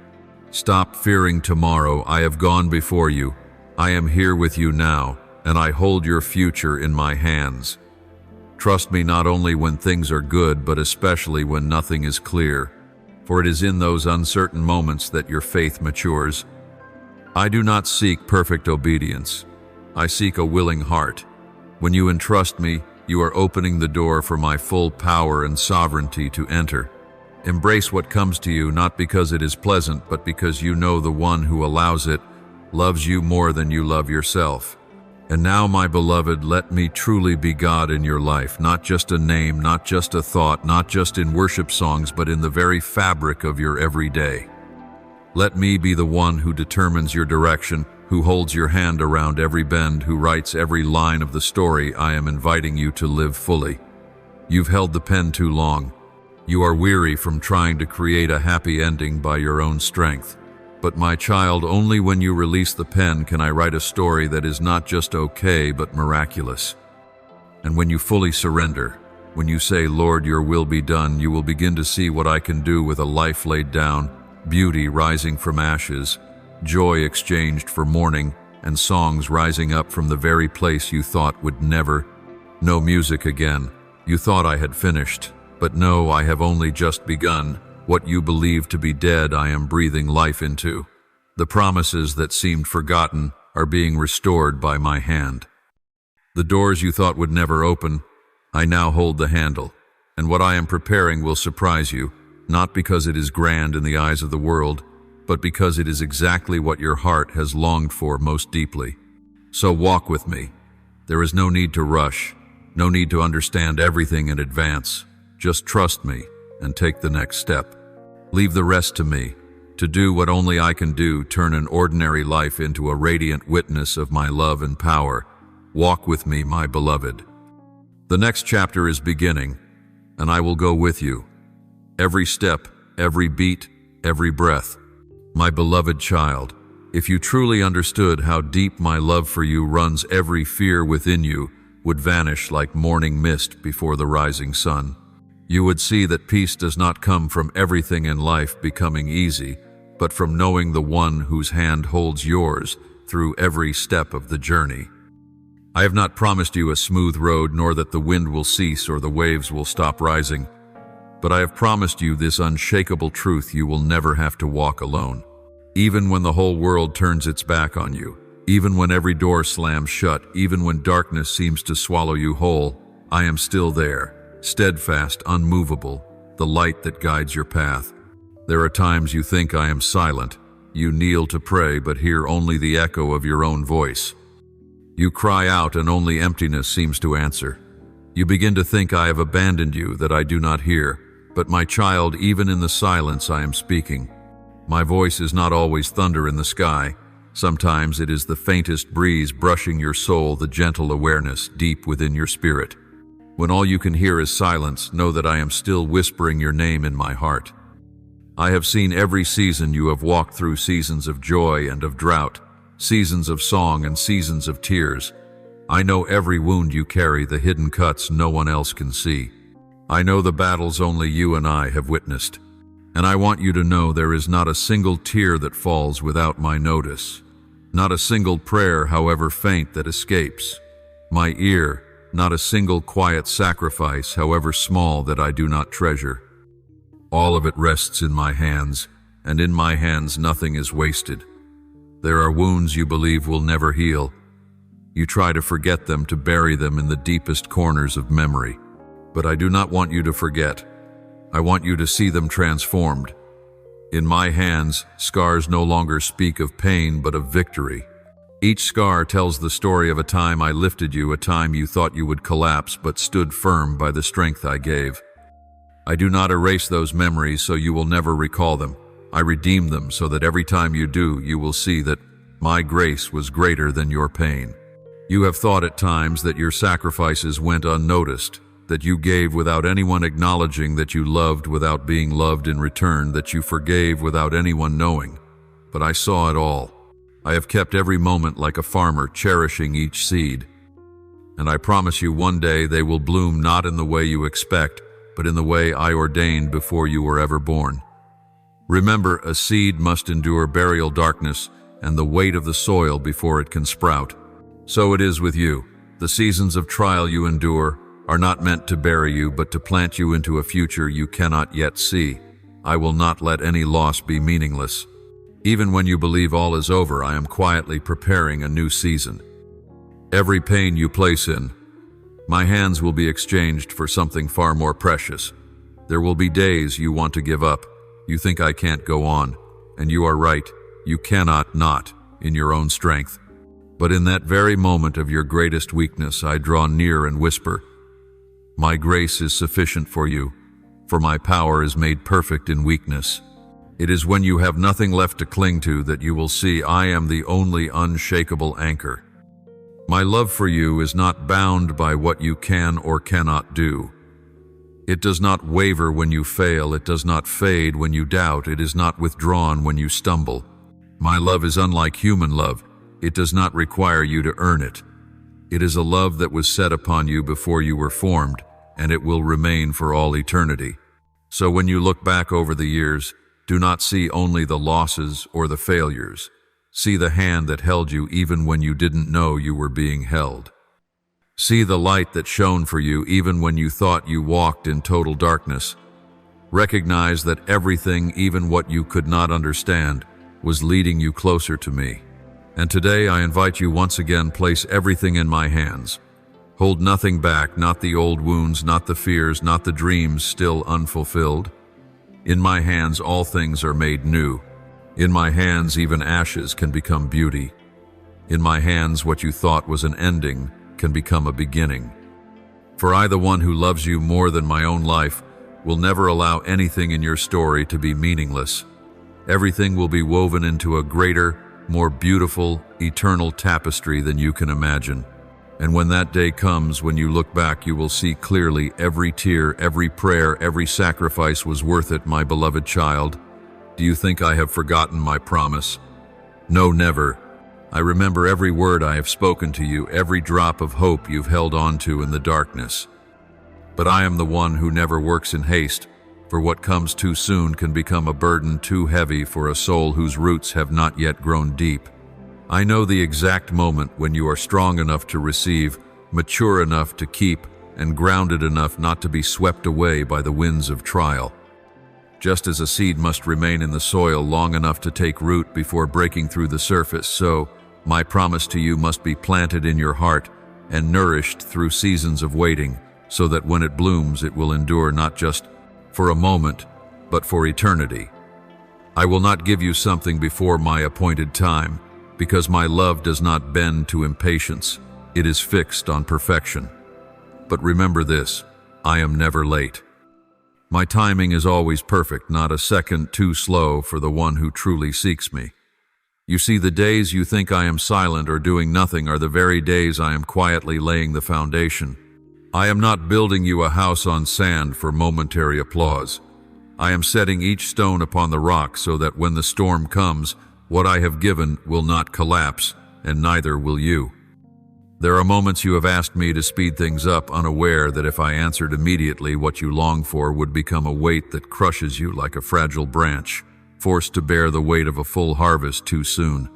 Stop fearing tomorrow. I have gone before you. I am here with you now, and I hold your future in my hands. Trust me not only when things are good, but especially when nothing is clear, for it is in those uncertain moments that your faith matures. I do not seek perfect obedience. I seek a willing heart. When you entrust me, you are opening the door for my full power and sovereignty to enter. Embrace what comes to you, not because it is pleasant, but because you know the one who allows it loves you more than you love yourself. And now, my beloved, let me truly be God in your life, not just a name, not just a thought, not just in worship songs, but in the very fabric of your everyday. Let me be the one who determines your direction, who holds your hand around every bend, who writes every line of the story I am inviting you to live fully. You've held the pen too long. You are weary from trying to create a happy ending by your own strength. But my child, only when you release the pen can I write a story that is not just okay, but miraculous. And when you fully surrender, when you say, Lord, your will be done, you will begin to see what I can do with a life laid down, beauty rising from ashes, joy exchanged for mourning, and songs rising up from the very place you thought would never. No music again. You thought I had finished, but no, I have only just begun. What you believed to be dead, I am breathing life into. The promises that seemed forgotten are being restored by my hand. The doors you thought would never open, I now hold the handle. And what I am preparing will surprise you, not because it is grand in the eyes of the world, but because it is exactly what your heart has longed for most deeply. So walk with me. There is no need to rush, no need to understand everything in advance. Just trust me and take the next step. Leave the rest to me, to do what only I can do, turn an ordinary life into a radiant witness of my love and power. Walk with me, my beloved. The next chapter is beginning, and I will go with you. Every step, every beat, every breath. My beloved child, if you truly understood how deep my love for you runs, every fear within you would vanish like morning mist before the rising sun. You would see that peace does not come from everything in life becoming easy, but from knowing the one whose hand holds yours through every step of the journey. I have not promised you a smooth road, nor that the wind will cease or the waves will stop rising, but I have promised you this unshakable truth: you will never have to walk alone. Even when the whole world turns its back on you, even when every door slams shut, even when darkness seems to swallow you whole, I am still there, steadfast, unmovable, the light that guides your path. There are times you think I am silent. You kneel to pray, but hear only the echo of your own voice. You cry out, and only emptiness seems to answer. You begin to think I have abandoned you, that I do not hear. But my child, even in the silence I am speaking. My voice is not always thunder in the sky. Sometimes it is the faintest breeze brushing your soul, the gentle awareness deep within your spirit. When all you can hear is silence, know that I am still whispering your name in my heart. I have seen every season you have walked through, seasons of joy and of drought, seasons of song and seasons of tears. I know every wound you carry, the hidden cuts no one else can see. I know the battles only you and I have witnessed. And I want you to know there is not a single tear that falls without my notice. Not a single prayer, however faint, that escapes my ear. Not a single quiet sacrifice, however small, that I do not treasure. All of it rests in my hands, and in my hands nothing is wasted. There are wounds you believe will never heal. You try to forget them, to bury them in the deepest corners of memory. But I do not want you to forget. I want you to see them transformed. In my hands, scars no longer speak of pain, but of victory. Each scar tells the story of a time I lifted you, a time you thought you would collapse, but stood firm by the strength I gave. I do not erase those memories so you will never recall them. I redeem them so that every time you do, you will see that my grace was greater than your pain. You have thought at times that your sacrifices went unnoticed, that you gave without anyone acknowledging, that you loved without being loved in return, that you forgave without anyone knowing. But I saw it all. I have kept every moment like a farmer, cherishing each seed. And I promise you one day they will bloom, not in the way you expect, but in the way I ordained before you were ever born. Remember, a seed must endure burial, darkness, and the weight of the soil before it can sprout. So it is with you. The seasons of trial you endure are not meant to bury you, but to plant you into a future you cannot yet see. I will not let any loss be meaningless. Even when you believe all is over, I am quietly preparing a new season. Every pain you place in my hands will be exchanged for something far more precious. There will be days you want to give up. You think I can't go on, and you are right. You cannot not, in your own strength. But in that very moment of your greatest weakness, I draw near and whisper, my grace is sufficient for you, for my power is made perfect in weakness. It is when you have nothing left to cling to that you will see I am the only unshakable anchor. My love for you is not bound by what you can or cannot do. It does not waver when you fail. It does not fade when you doubt. It is not withdrawn when you stumble. My love is unlike human love. It does not require you to earn it. It is a love that was set upon you before you were formed, and it will remain for all eternity. So when you look back over the years, do not see only the losses or the failures. See the hand that held you even when you didn't know you were being held. See the light that shone for you even when you thought you walked in total darkness. Recognize that everything, even what you could not understand, was leading you closer to me. And today I invite you once again, place everything in my hands. Hold nothing back, not the old wounds, not the fears, not the dreams still unfulfilled. In my hands all things are made new. In my hands even ashes can become beauty. In my hands what you thought was an ending can become a beginning. For I, the one who loves you more than my own life, will never allow anything in your story to be meaningless. Everything will be woven into a greater, more beautiful, eternal tapestry than you can imagine. And when that day comes, when you look back, you will see clearly every tear, every prayer, every sacrifice was worth it, my beloved child. Do you think I have forgotten my promise? No, never. I remember every word I have spoken to you, every drop of hope you've held on to in the darkness. But I am the one who never works in haste, for what comes too soon can become a burden too heavy for a soul whose roots have not yet grown deep. I know the exact moment when you are strong enough to receive, mature enough to keep, and grounded enough not to be swept away by the winds of trial. Just as a seed must remain in the soil long enough to take root before breaking through the surface, so my promise to you must be planted in your heart and nourished through seasons of waiting, so that when it blooms it will endure not just for a moment, but for eternity. I will not give you something before my appointed time, because my love does not bend to impatience. It is fixed on perfection. But remember this, I am never late. My timing is always perfect, not a second too slow for the one who truly seeks me. You see, the days you think I am silent or doing nothing are the very days I am quietly laying the foundation. I am not building you a house on sand for momentary applause. I am setting each stone upon the rock so that when the storm comes, what I have given will not collapse, and neither will you. There are moments you have asked me to speed things up, unaware that if I answered immediately, what you long for would become a weight that crushes you like a fragile branch, forced to bear the weight of a full harvest too soon.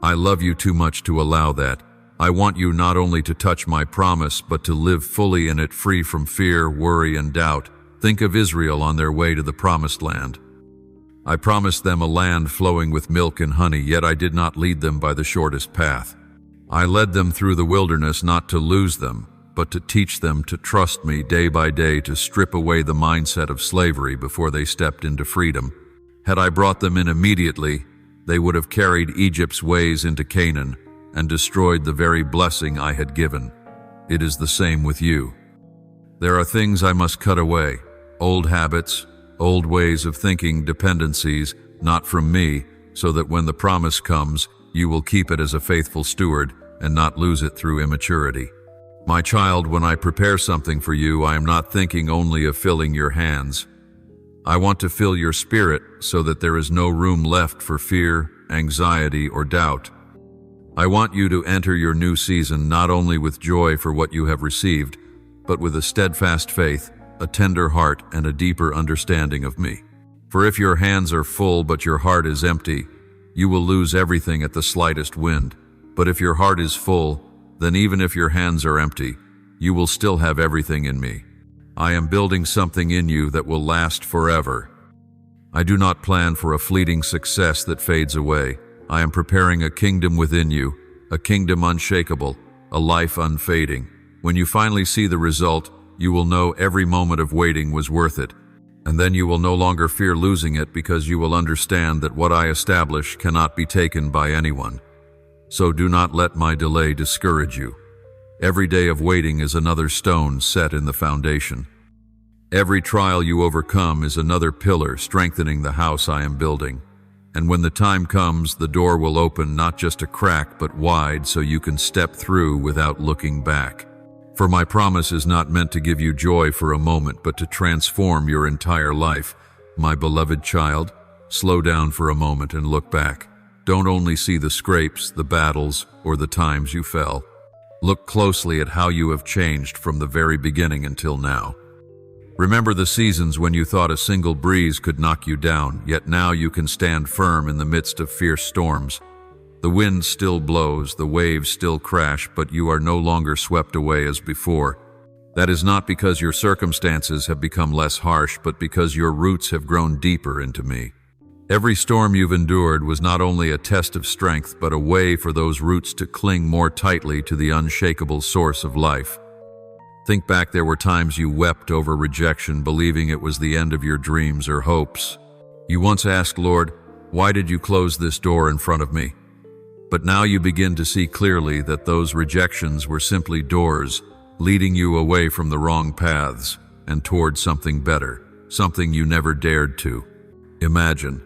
I love you too much to allow that. I want you not only to touch my promise, but to live fully in it, free from fear, worry, and doubt. Think of Israel on their way to the promised land. I promised them a land flowing with milk and honey, yet I did not lead them by the shortest path. I led them through the wilderness not to lose them, but to teach them to trust me day by day, to strip away the mindset of slavery before they stepped into freedom. Had I brought them in immediately, they would have carried Egypt's ways into Canaan and destroyed the very blessing I had given. It is the same with you. There are things I must cut away. Old habits, old ways of thinking, dependencies, not from me, so that when the promise comes, you will keep it as a faithful steward and not lose it through immaturity. My child, when I prepare something for you, I am not thinking only of filling your hands. I want to fill your spirit so that there is no room left for fear, anxiety, or doubt. I want you to enter your new season not only with joy for what you have received, but with a steadfast faith, a tender heart, and a deeper understanding of me. For if your hands are full but your heart is empty, you will lose everything at the slightest wind. But if your heart is full, then even if your hands are empty, you will still have everything in me. I am building something in you that will last forever. I do not plan for a fleeting success that fades away. I am preparing a kingdom within you, a kingdom unshakable, a life unfading. When you finally see the result, you will know every moment of waiting was worth it, and then you will no longer fear losing it, because you will understand that what I establish cannot be taken by anyone. So do not let my delay discourage you. Every day of waiting is another stone set in the foundation. Every trial you overcome is another pillar strengthening the house I am building. And when the time comes, the door will open not just a crack but wide, so you can step through without looking back. For my promise is not meant to give you joy for a moment, but to transform your entire life. My beloved child, slow down for a moment and look back. Don't only see the scrapes, the battles, or the times you fell. Look closely at how you have changed from the very beginning until now. Remember the seasons when you thought a single breeze could knock you down, yet now you can stand firm in the midst of fierce storms. The wind still blows, the waves still crash, but you are no longer swept away as before. That is not because your circumstances have become less harsh, but because your roots have grown deeper into me. Every storm you've endured was not only a test of strength, but a way for those roots to cling more tightly to the unshakable source of life. Think back, there were times you wept over rejection, believing it was the end of your dreams or hopes. You once asked, Lord, why did you close this door in front of me? But now you begin to see clearly that those rejections were simply doors, leading you away from the wrong paths and toward something better, something you never dared to imagine.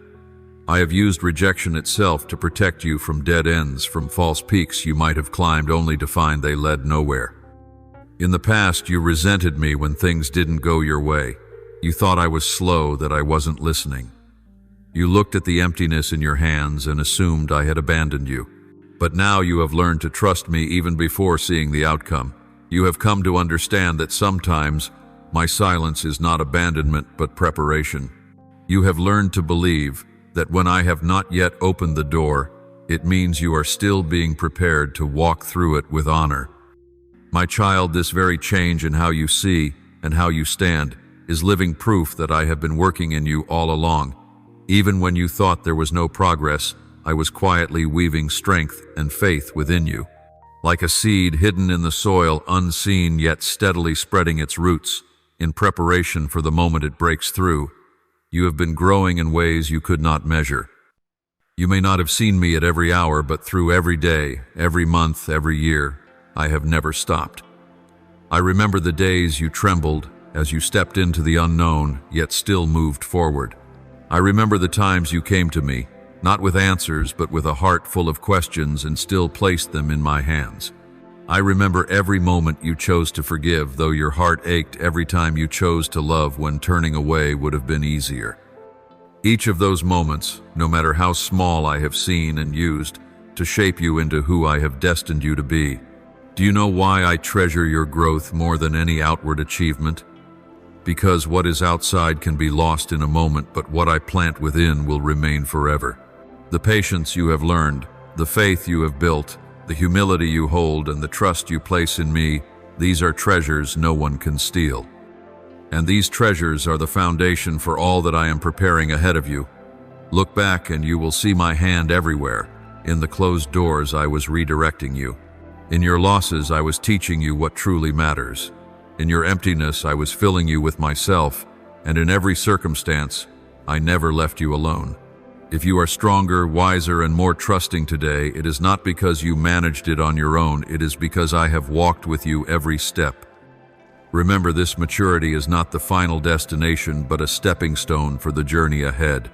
I have used rejection itself to protect you from dead ends, from false peaks you might have climbed only to find they led nowhere. In the past, you resented me when things didn't go your way. You thought I was slow, that I wasn't listening. You looked at the emptiness in your hands and assumed I had abandoned you. But now you have learned to trust me even before seeing the outcome. You have come to understand that sometimes my silence is not abandonment but preparation. You have learned to believe that when I have not yet opened the door, it means you are still being prepared to walk through it with honor. My child, this very change in how you see and how you stand is living proof that I have been working in you all along. Even when you thought there was no progress, I was quietly weaving strength and faith within you. like a seed hidden in the soil, unseen yet steadily spreading its roots in preparation for the moment it breaks through. You have been growing in ways you could not measure. You may not have seen me at every hour, but through every day, every month, every year, I have never stopped. I remember the days you trembled as you stepped into the unknown, yet still moved forward. I remember the times you came to me, not with answers, but with a heart full of questions, and still placed them in my hands. I remember every moment you chose to forgive, though your heart ached every time you chose to love when turning away would have been easier. Each of those moments, no matter how small, I have seen and used to shape you into who I have destined you to be. Do you know why I treasure your growth more than any outward achievement? Because what is outside can be lost in a moment, but what I plant within will remain forever. The patience you have learned, the faith you have built, the humility you hold, and the trust you place in me, these are treasures no one can steal. And these treasures are the foundation for all that I am preparing ahead of you. Look back and you will see my hand everywhere. In the closed doors, I was redirecting you. In your losses, I was teaching you what truly matters. In your emptiness, I was filling you with myself, and in every circumstance, I never left you alone. If you are stronger, wiser, and more trusting today, it is not because you managed it on your own, it is because I have walked with you every step. Remember, this maturity is not the final destination, but a stepping stone for the journey ahead.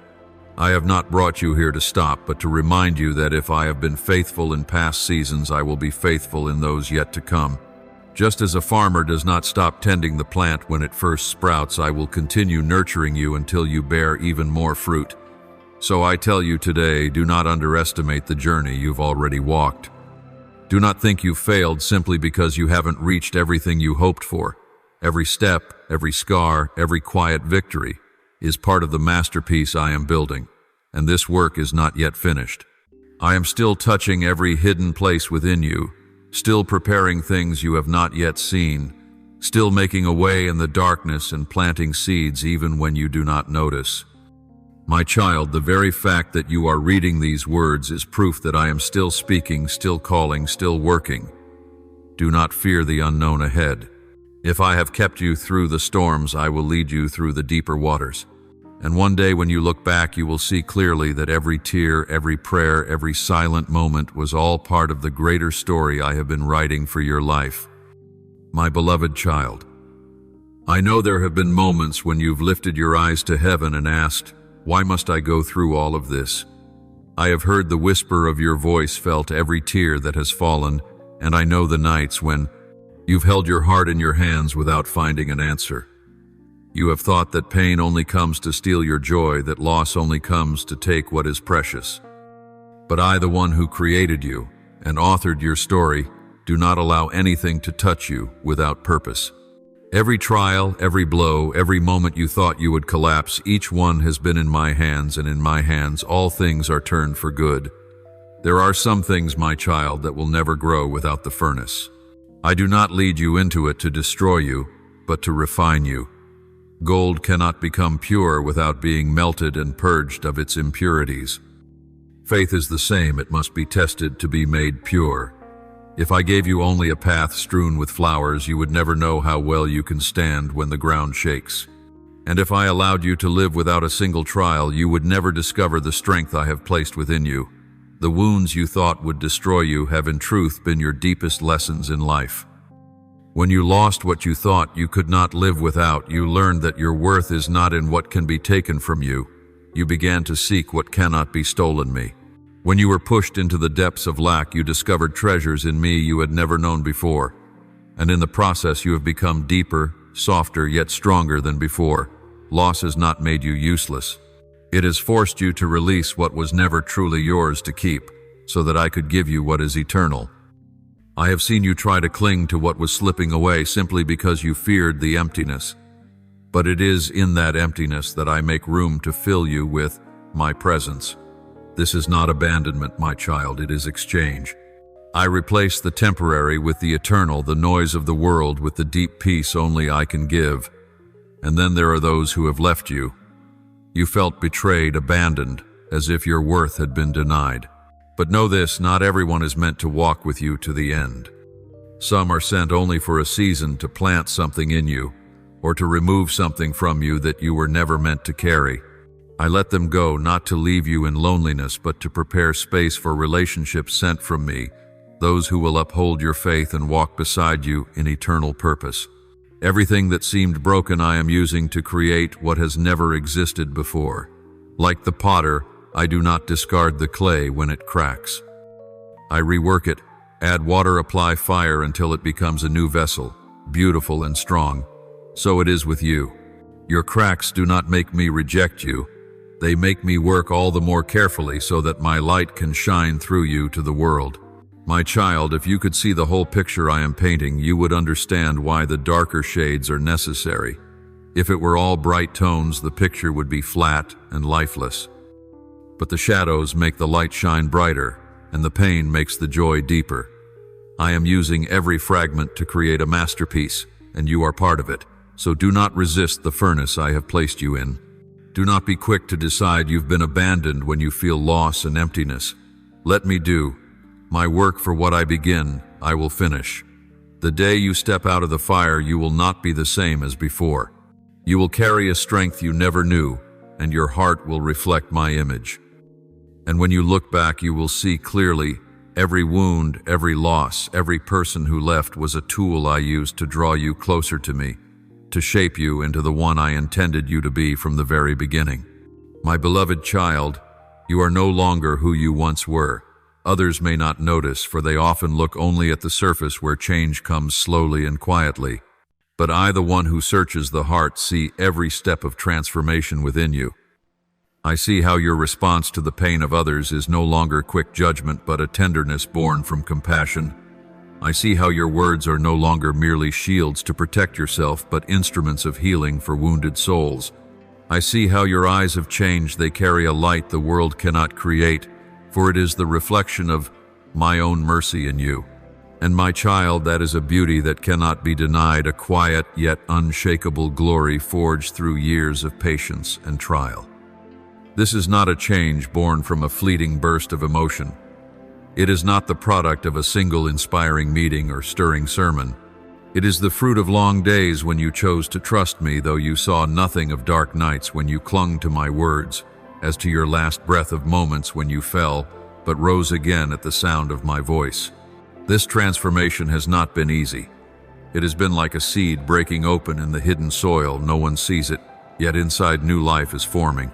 I have not brought you here to stop, but to remind you that if I have been faithful in past seasons, I will be faithful in those yet to come. Just as a farmer does not stop tending the plant when it first sprouts, I will continue nurturing you until you bear even more fruit. So I tell you today, do not underestimate the journey you've already walked. Do not think you failed simply because you haven't reached everything you hoped for. Every step, every scar, every quiet victory is part of the masterpiece I am building, and this work is not yet finished. I am still touching every hidden place within you, still preparing things you have not yet seen, still making a way in the darkness and planting seeds even when you do not notice. My child, the very fact that you are reading these words is proof that I am still speaking, still calling, still working. Do not fear the unknown ahead. If I have kept you through the storms, I will lead you through the deeper waters. And one day when you look back, you will see clearly that every tear, every prayer, every silent moment was all part of the greater story I have been writing for your life. My beloved child, I know there have been moments when you've lifted your eyes to heaven and asked, why must I go through all of this? I have heard the whisper of your voice, felt every tear that has fallen, and I know the nights when you've held your heart in your hands without finding an answer. You have thought that pain only comes to steal your joy, that loss only comes to take what is precious. But I, the one who created you and authored your story, do not allow anything to touch you without purpose. Every trial, every blow, every moment you thought you would collapse, each one has been in my hands, and in my hands all things are turned for good. There are some things, my child, that will never grow without the furnace. I do not lead you into it to destroy you, but to refine you. Gold cannot become pure without being melted and purged of its impurities. Faith is the same, it must be tested to be made pure. If I gave you only a path strewn with flowers, you would never know how well you can stand when the ground shakes. And if I allowed you to live without a single trial, you would never discover the strength I have placed within you. The wounds you thought would destroy you have in truth been your deepest lessons in life. When you lost what you thought you could not live without, you learned that your worth is not in what can be taken from you. You began to seek what cannot be stolen me. When you were pushed into the depths of lack, you discovered treasures in me you had never known before. And in the process, you have become deeper, softer, yet stronger than before. Loss has not made you useless. It has forced you to release what was never truly yours to keep, so that I could give you what is eternal. I have seen you try to cling to what was slipping away simply because you feared the emptiness. But it is in that emptiness that I make room to fill you with my presence. This is not abandonment, my child, it is exchange. I replace the temporary with the eternal, the noise of the world with the deep peace only I can give. And then there are those who have left you. You felt betrayed, abandoned, as if your worth had been denied. But know this, not everyone is meant to walk with you to the end. Some are sent only for a season to plant something in you, or to remove something from you that you were never meant to carry. I let them go not to leave you in loneliness, but to prepare space for relationships sent from me, those who will uphold your faith and walk beside you in eternal purpose. Everything that seemed broken I am using to create what has never existed before. Like the potter, I do not discard the clay when it cracks. I rework it, add water, apply fire until it becomes a new vessel, beautiful and strong. So it is with you. Your cracks do not make me reject you. They make me work all the more carefully so that my light can shine through you to the world. My child, if you could see the whole picture I am painting, you would understand why the darker shades are necessary. If it were all bright tones, the picture would be flat and lifeless. But the shadows make the light shine brighter, and the pain makes the joy deeper. I am using every fragment to create a masterpiece, and you are part of it. So do not resist the furnace I have placed you in. Do not be quick to decide you've been abandoned when you feel loss and emptiness. Let me do my work, for what I begin, I will finish. The day you step out of the fire, you will not be the same as before. You will carry a strength you never knew, and your heart will reflect my image. And when you look back, you will see clearly every wound, every loss, every person who left was a tool I used to draw you closer to me, to shape you into the one I intended you to be from the very beginning. My beloved child, you are no longer who you once were. Others may not notice, for they often look only at the surface where change comes slowly and quietly. But I, the one who searches the heart, see every step of transformation within you. I see how your response to the pain of others is no longer quick judgment, but a tenderness born from compassion. I see how your words are no longer merely shields to protect yourself, but instruments of healing for wounded souls. I see how your eyes have changed. They carry a light the world cannot create, for it is the reflection of my own mercy in you. And my child, that is a beauty that cannot be denied, a quiet yet unshakable glory forged through years of patience and trial. This is not a change born from a fleeting burst of emotion. It is not the product of a single inspiring meeting or stirring sermon. It is the fruit of long days when you chose to trust me, though you saw nothing of dark nights when you clung to my words, as to your last breath of moments when you fell, but rose again at the sound of my voice. This transformation has not been easy. It has been like a seed breaking open in the hidden soil. No one sees it, yet inside new life is forming.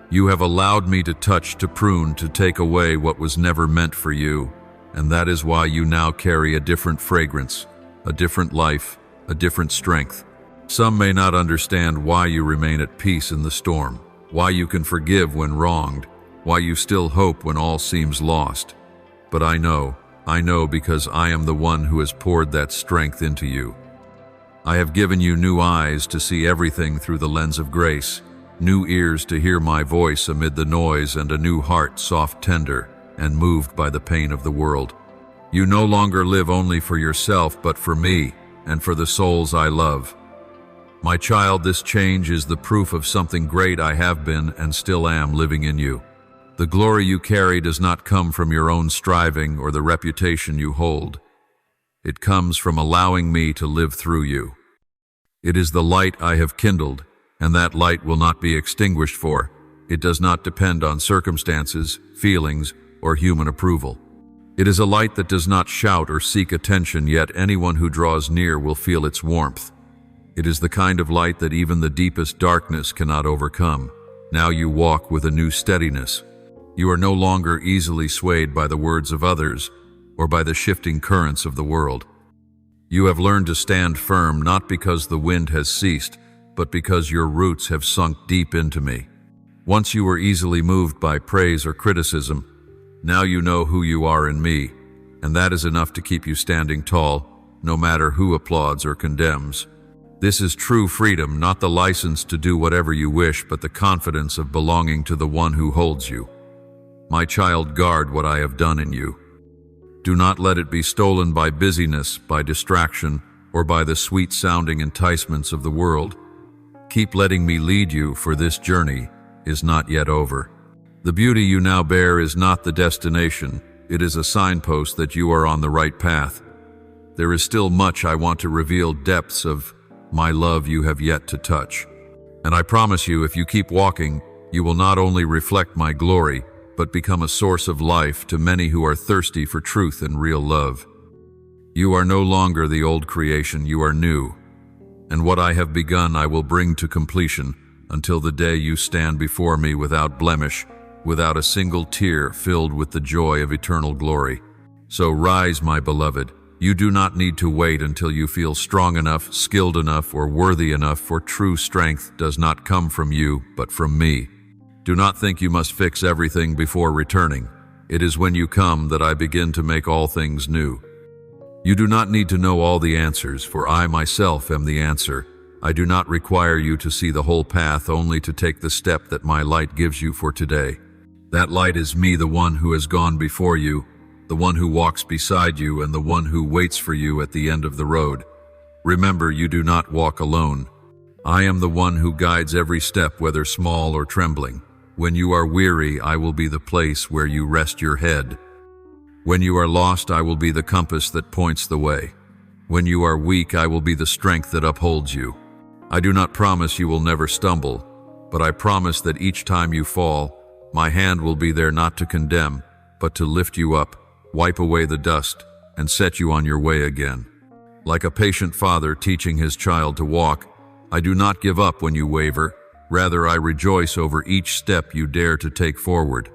You have allowed me to touch, to prune, to take away what was never meant for you, and that is why you now carry a different fragrance, a different life, a different strength. Some may not understand why you remain at peace in the storm, why you can forgive when wronged, why you still hope when all seems lost. But I know because I am the one who has poured that strength into you. I have given you new eyes to see everything through the lens of grace, new ears to hear my voice amid the noise, and a new heart, soft, tender, and moved by the pain of the world. You no longer live only for yourself, but for me and for the souls I love. My child, this change is the proof of something great I have been and still am living in you. The glory you carry does not come from your own striving or the reputation you hold. It comes from allowing me to live through you. It is the light I have kindled, and that light will not be extinguished, for it does not depend on circumstances, feelings, or human approval. It is a light that does not shout or seek attention, yet anyone who draws near will feel its warmth. It is the kind of light that even the deepest darkness cannot overcome. Now you walk with a new steadiness. You are no longer easily swayed by the words of others or by the shifting currents of the world. You have learned to stand firm, not because the wind has ceased, but because your roots have sunk deep into me. Once you were easily moved by praise or criticism. Now you know who you are in me, and that is enough to keep you standing tall, no matter who applauds or condemns. This is true freedom, not the license to do whatever you wish, but the confidence of belonging to the one who holds you. My child, guard what I have done in you. Do not let it be stolen by busyness, by distraction, or by the sweet-sounding enticements of the world. Keep letting me lead you, for this journey is not yet over. The beauty you now bear is not the destination. It is a signpost that you are on the right path. There is still much I want to reveal, depths of my love you have yet to touch. And I promise you, if you keep walking, you will not only reflect my glory, but become a source of life to many who are thirsty for truth and real love. You are no longer the old creation, you are new. And what I have begun I will bring to completion until the day you stand before me without blemish, without a single tear, filled with the joy of eternal glory. So rise, my beloved. You do not need to wait until you feel strong enough, skilled enough, or worthy enough, for true strength does not come from you, but from me. Do not think you must fix everything before returning. It is when you come that I begin to make all things new. You do not need to know all the answers, for I myself am the answer. I do not require you to see the whole path, only to take the step that my light gives you for today. That light is me, the one who has gone before you, the one who walks beside you, and the one who waits for you at the end of the road. Remember, you do not walk alone. I am the one who guides every step, whether small or trembling. When you are weary, I will be the place where you rest your head. When you are lost, I will be the compass that points the way. When you are weak, I will be the strength that upholds you. I do not promise you will never stumble, but I promise that each time you fall, my hand will be there not to condemn, but to lift you up, wipe away the dust, and set you on your way again. Like a patient father teaching his child to walk, I do not give up when you waver. Rather, I rejoice over each step you dare to take forward.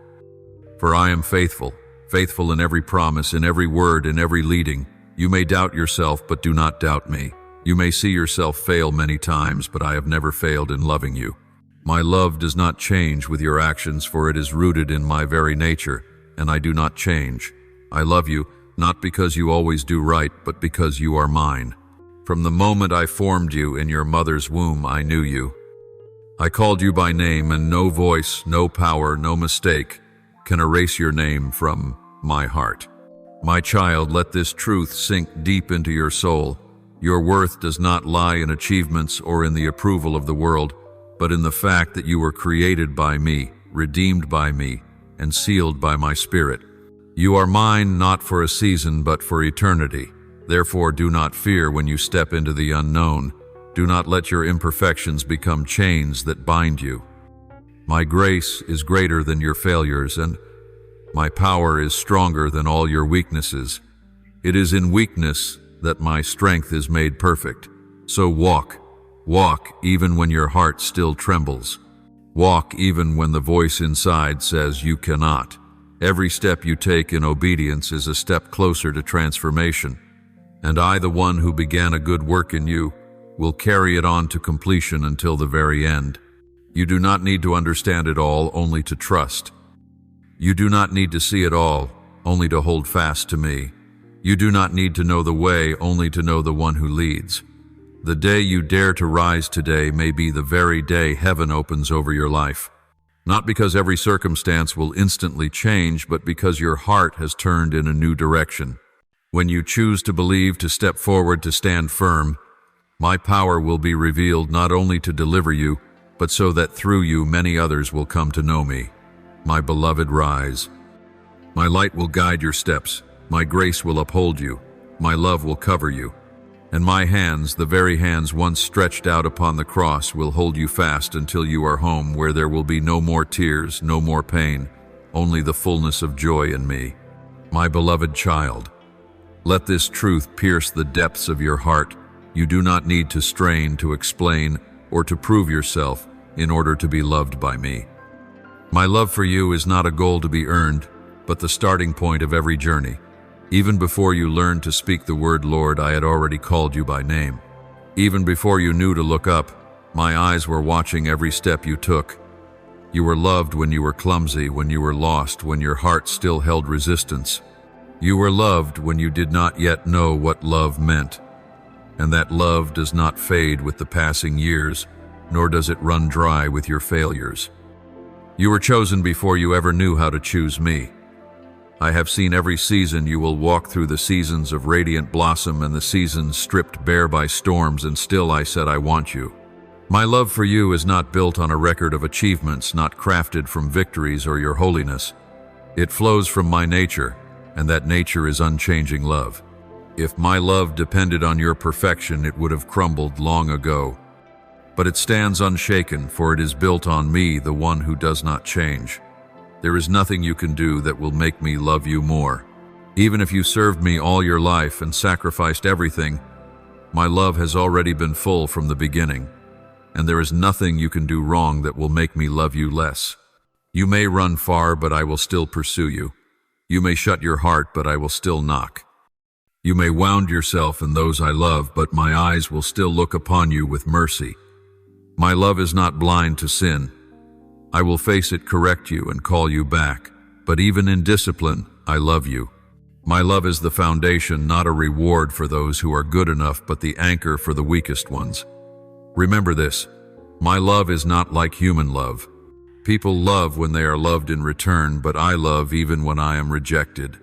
For I am faithful, faithful in every promise, in every word, in every leading. You may doubt yourself, but do not doubt me. You may see yourself fail many times, but I have never failed in loving you. My love does not change with your actions, for it is rooted in my very nature, and I do not change. I love you, not because you always do right, but because you are mine. From the moment I formed you in your mother's womb, I knew you. I called you by name, and no voice, no power, no mistake can erase your name from my heart. My child, let this truth sink deep into your soul. Your worth does not lie in achievements or in the approval of the world, but in the fact that you were created by me, redeemed by me, and sealed by my Spirit. You are mine not for a season, but for eternity. Therefore, do not fear when you step into the unknown. Do not let your imperfections become chains that bind you. My grace is greater than your failures, and my power is stronger than all your weaknesses. It is in weakness that my strength is made perfect. So walk even when your heart still trembles. Walk even when the voice inside says you cannot. Every step you take in obedience is a step closer to transformation. And I, the one who began a good work in you, will carry it on to completion until the very end. You do not need to understand it all, only to trust. You do not need to see it all, only to hold fast to me. You do not need to know the way, only to know the one who leads. The day you dare to rise today may be the very day heaven opens over your life. Not because every circumstance will instantly change, but because your heart has turned in a new direction. When you choose to believe, to step forward, to stand firm, my power will be revealed not only to deliver you, but so that through you many others will come to know me. My beloved, rise. My light will guide your steps. My grace will uphold you. My love will cover you. And my hands, the very hands once stretched out upon the cross, will hold you fast until you are home, where there will be no more tears, no more pain, only the fullness of joy in me. My beloved child, let this truth pierce the depths of your heart. You do not need to strain, to explain, or to prove yourself in order to be loved by me. My love for you is not a goal to be earned, but the starting point of every journey. Even before you learned to speak the word Lord, I had already called you by name. Even before you knew to look up, my eyes were watching every step you took. You were loved when you were clumsy, when you were lost, when your heart still held resistance. You were loved when you did not yet know what love meant. And that love does not fade with the passing years, nor does it run dry with your failures. You were chosen before you ever knew how to choose me. I have seen every season you will walk through, the seasons of radiant blossom and the seasons stripped bare by storms, and still I said I want you. My love for you is not built on a record of achievements, not crafted from victories or your holiness. It flows from my nature, and that nature is unchanging love. If my love depended on your perfection, it would have crumbled long ago. But it stands unshaken, for it is built on me, the one who does not change. There is nothing you can do that will make me love you more. Even if you served me all your life and sacrificed everything, my love has already been full from the beginning, and there is nothing you can do wrong that will make me love you less. You may run far, but I will still pursue you. You may shut your heart, but I will still knock. You may wound yourself in those I love, but my eyes will still look upon you with mercy. My love is not blind to sin. I will face it, correct you, and call you back. But even in discipline, I love you. My love is the foundation, not a reward for those who are good enough, but the anchor for the weakest ones. Remember this, my love is not like human love. People love when they are loved in return, but I love even when I am rejected.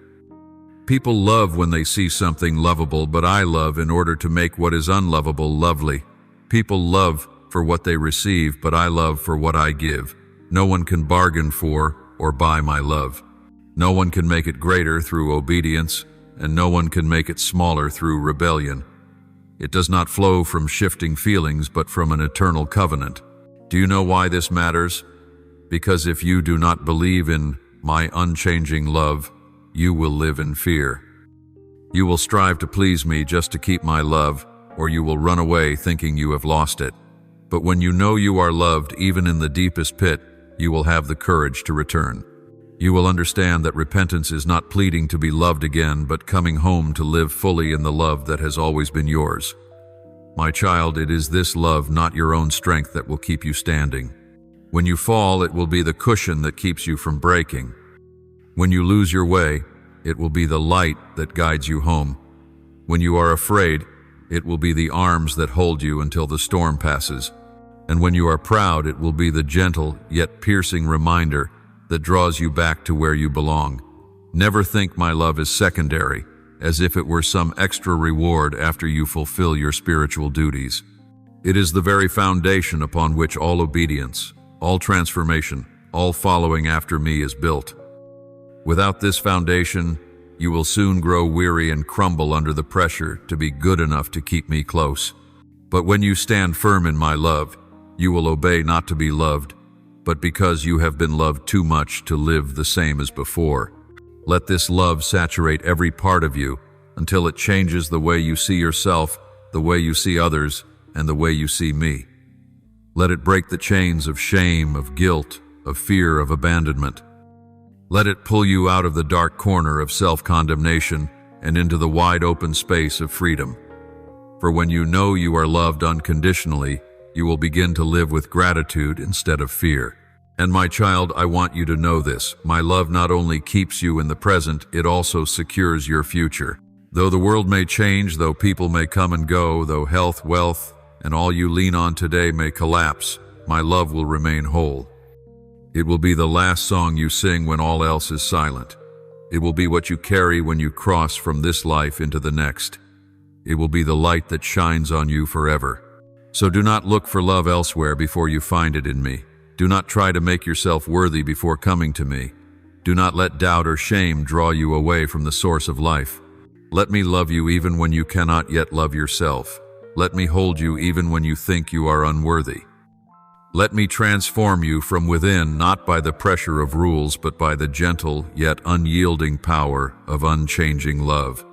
People love when they see something lovable, but I love in order to make what is unlovable lovely. People love for what they receive, but I love for what I give. No one can bargain for or buy my love. No one can make it greater through obedience, and no one can make it smaller through rebellion. It does not flow from shifting feelings, but from an eternal covenant. Do you know why this matters? Because if you do not believe in my unchanging love, you will live in fear. You will strive to please me just to keep my love, or you will run away thinking you have lost it. But when you know you are loved, even in the deepest pit, you will have the courage to return. You will understand that repentance is not pleading to be loved again, but coming home to live fully in the love that has always been yours. My child, it is this love, not your own strength, that will keep you standing. When you fall, it will be the cushion that keeps you from breaking. When you lose your way, it will be the light that guides you home. When you are afraid, it will be the arms that hold you until the storm passes. And when you are proud, it will be the gentle yet piercing reminder that draws you back to where you belong. Never think my love is secondary, as if it were some extra reward after you fulfill your spiritual duties. It is the very foundation upon which all obedience, all transformation, all following after me is built. Without this foundation, you will soon grow weary and crumble under the pressure to be good enough to keep me close. But when you stand firm in my love, you will obey not to be loved, but because you have been loved too much to live the same as before. Let this love saturate every part of you until it changes the way you see yourself, the way you see others, and the way you see me. Let it break the chains of shame, of guilt, of fear, of abandonment. Let it pull you out of the dark corner of self-condemnation and into the wide open space of freedom. For when you know you are loved unconditionally, you will begin to live with gratitude instead of fear. And my child, I want you to know this. My love not only keeps you in the present, it also secures your future. Though the world may change, though people may come and go, though health, wealth, and all you lean on today may collapse, my love will remain whole. It will be the last song you sing when all else is silent. It will be what you carry when you cross from this life into the next. It will be the light that shines on you forever. So do not look for love elsewhere before you find it in me. Do not try to make yourself worthy before coming to me. Do not let doubt or shame draw you away from the source of life. Let me love you even when you cannot yet love yourself. Let me hold you even when you think you are unworthy. Let me transform you from within, not by the pressure of rules, but by the gentle yet unyielding power of unchanging love.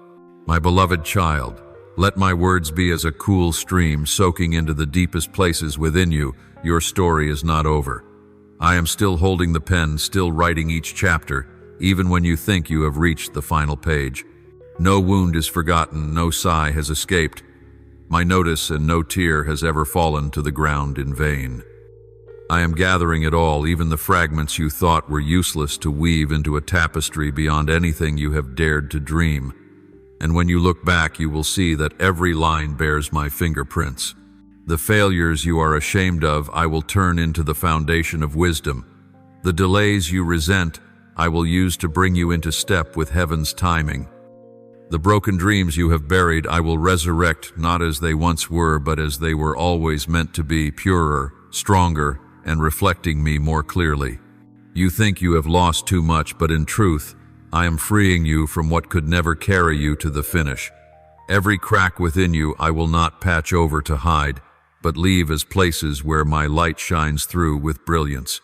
My beloved child, let my words be as a cool stream soaking into the deepest places within you. Your story is not over. I am still holding the pen, still writing each chapter, even when you think you have reached the final page. No wound is forgotten, no sigh has escaped. My notice and no tear has ever fallen to the ground in vain. I am gathering it all, even the fragments you thought were useless, to weave into a tapestry beyond anything you have dared to dream. And when you look back, you will see that every line bears my fingerprints. The failures you are ashamed of, I will turn into the foundation of wisdom. The delays you resent, I will use to bring you into step with heaven's timing. The broken dreams you have buried I will resurrect, not as they once were, but as they were always meant to be, purer, stronger, and reflecting me more clearly. You think you have lost too much, but in truth, I am freeing you from what could never carry you to the finish. Every crack within you I will not patch over to hide, but leave as places where my light shines through with brilliance.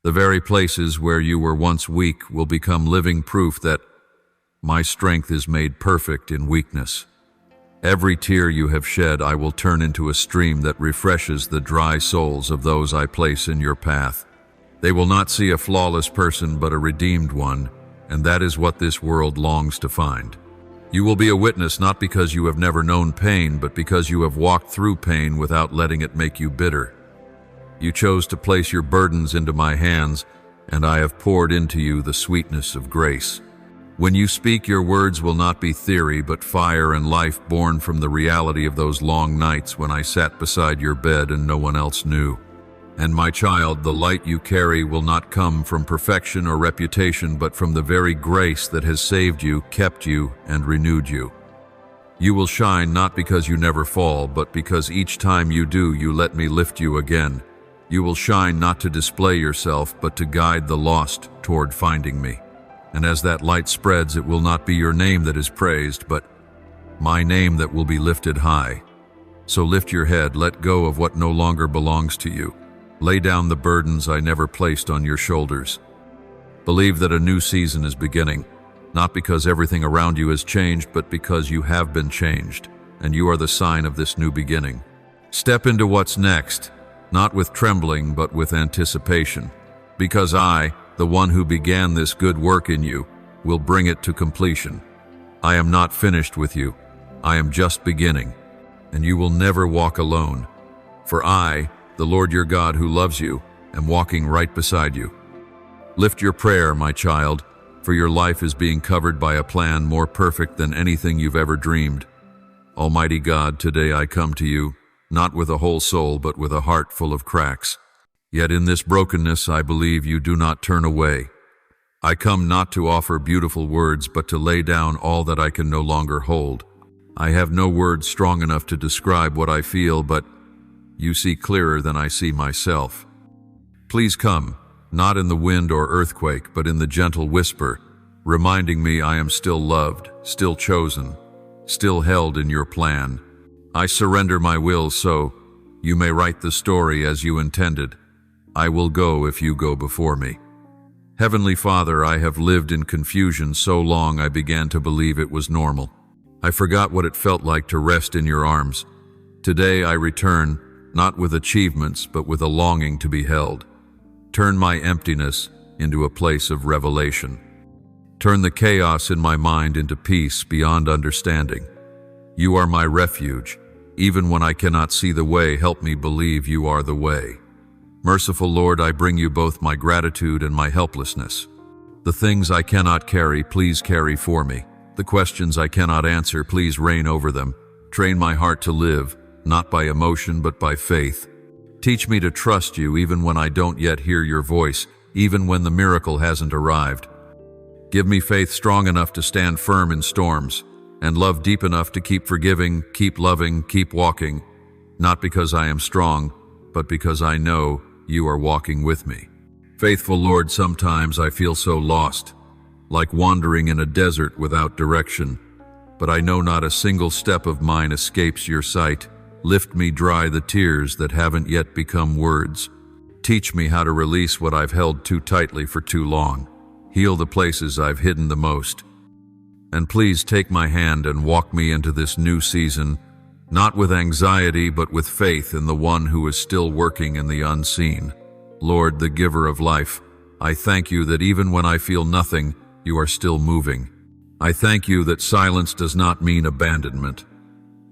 The very places where you were once weak will become living proof that my strength is made perfect in weakness. Every tear you have shed I will turn into a stream that refreshes the dry souls of those I place in your path. They will not see a flawless person but a redeemed one, and that is what this world longs to find. You will be a witness not because you have never known pain, but because you have walked through pain without letting it make you bitter. You chose to place your burdens into my hands, and I have poured into you the sweetness of grace. When you speak, your words will not be theory, but fire and life born from the reality of those long nights when I sat beside your bed and no one else knew. And my child, the light you carry will not come from perfection or reputation, but from the very grace that has saved you, kept you, and renewed you. You will shine not because you never fall, but because each time you do, you let me lift you again. You will shine not to display yourself, but to guide the lost toward finding me. And as that light spreads, it will not be your name that is praised, but my name that will be lifted high. So lift your head, let go of what no longer belongs to you. Lay down the burdens I never placed on your shoulders. Believe that a new season is beginning, not because everything around you has changed, but because you have been changed, and you are the sign of this new beginning. Step into what's next, not with trembling, but with anticipation, because I, the one who began this good work in you, will bring it to completion. I am not finished with you. I am just beginning, and you will never walk alone. For I, the Lord your God who loves you, am walking right beside you. Lift your prayer, my child, for your life is being covered by a plan more perfect than anything you've ever dreamed. Almighty God, today I come to you, not with a whole soul, but with a heart full of cracks. Yet in this brokenness I believe you do not turn away. I come not to offer beautiful words, but to lay down all that I can no longer hold. I have no words strong enough to describe what I feel, but you see clearer than I see myself. Please come, not in the wind or earthquake, but in the gentle whisper, reminding me I am still loved, still chosen, still held in your plan. I surrender my will so you may write the story as you intended. I will go if you go before me. Heavenly Father, I have lived in confusion so long I began to believe it was normal. I forgot what it felt like to rest in your arms. Today I return, not with achievements, but with a longing to be held. Turn my emptiness into a place of revelation. Turn the chaos in my mind into peace beyond understanding. You are my refuge. Even when I cannot see the way, help me believe you are the way. Merciful Lord, I bring you both my gratitude and my helplessness. The things I cannot carry, please carry for me. The questions I cannot answer, please reign over them. Train my heart to live, not by emotion but by faith. Teach me to trust you even when I don't yet hear your voice, even when the miracle hasn't arrived. Give me faith strong enough to stand firm in storms, and love deep enough to keep forgiving, keep loving, keep walking, not because I am strong, but because I know you are walking with me. Faithful Lord, sometimes I feel so lost, like wandering in a desert without direction, but I know not a single step of mine escapes your sight. Lift me, dry the tears that haven't yet become words. Teach me how to release what I've held too tightly for too long. Heal the places I've hidden the most. And please take my hand and walk me into this new season, not with anxiety, but with faith in the one who is still working in the unseen. Lord, the giver of life, I thank you that even when I feel nothing, you are still moving. I thank you that silence does not mean abandonment.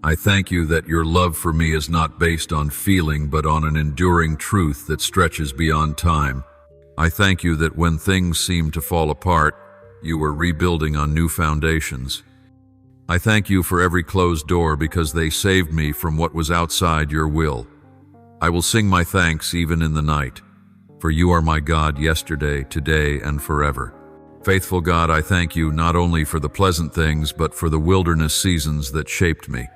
I thank you that your love for me is not based on feeling, but on an enduring truth that stretches beyond time. I thank you that when things seem to fall apart, you are rebuilding on new foundations. I thank you for every closed door because they saved me from what was outside your will. I will sing my thanks even in the night, for you are my God yesterday, today, and forever. Faithful God, I thank you not only for the pleasant things, but for the wilderness seasons that shaped me.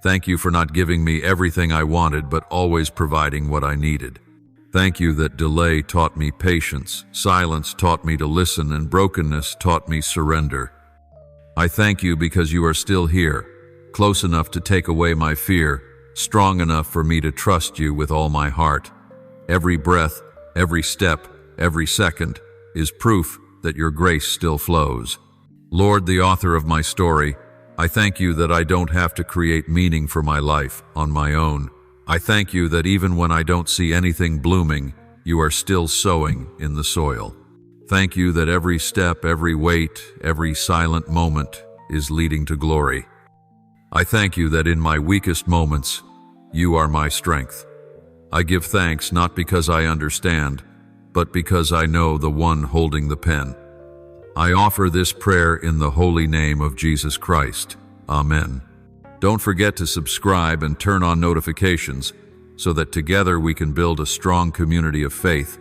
Thank you for not giving me everything I wanted, but always providing what I needed. Thank you that delay taught me patience, silence taught me to listen, and brokenness taught me surrender. I thank you because you are still here, close enough to take away my fear, strong enough for me to trust you with all my heart. Every breath, every step, every second is proof that your grace still flows. Lord, the author of my story, I thank you that I don't have to create meaning for my life on my own. I thank you that even when I don't see anything blooming, you are still sowing in the soil. Thank you that every step, every wait, every silent moment is leading to glory. I thank you that in my weakest moments, you are my strength. I give thanks not because I understand, but because I know the one holding the pen. I offer this prayer in the holy name of Jesus Christ. Amen. Don't forget to subscribe and turn on notifications so that together we can build a strong community of faith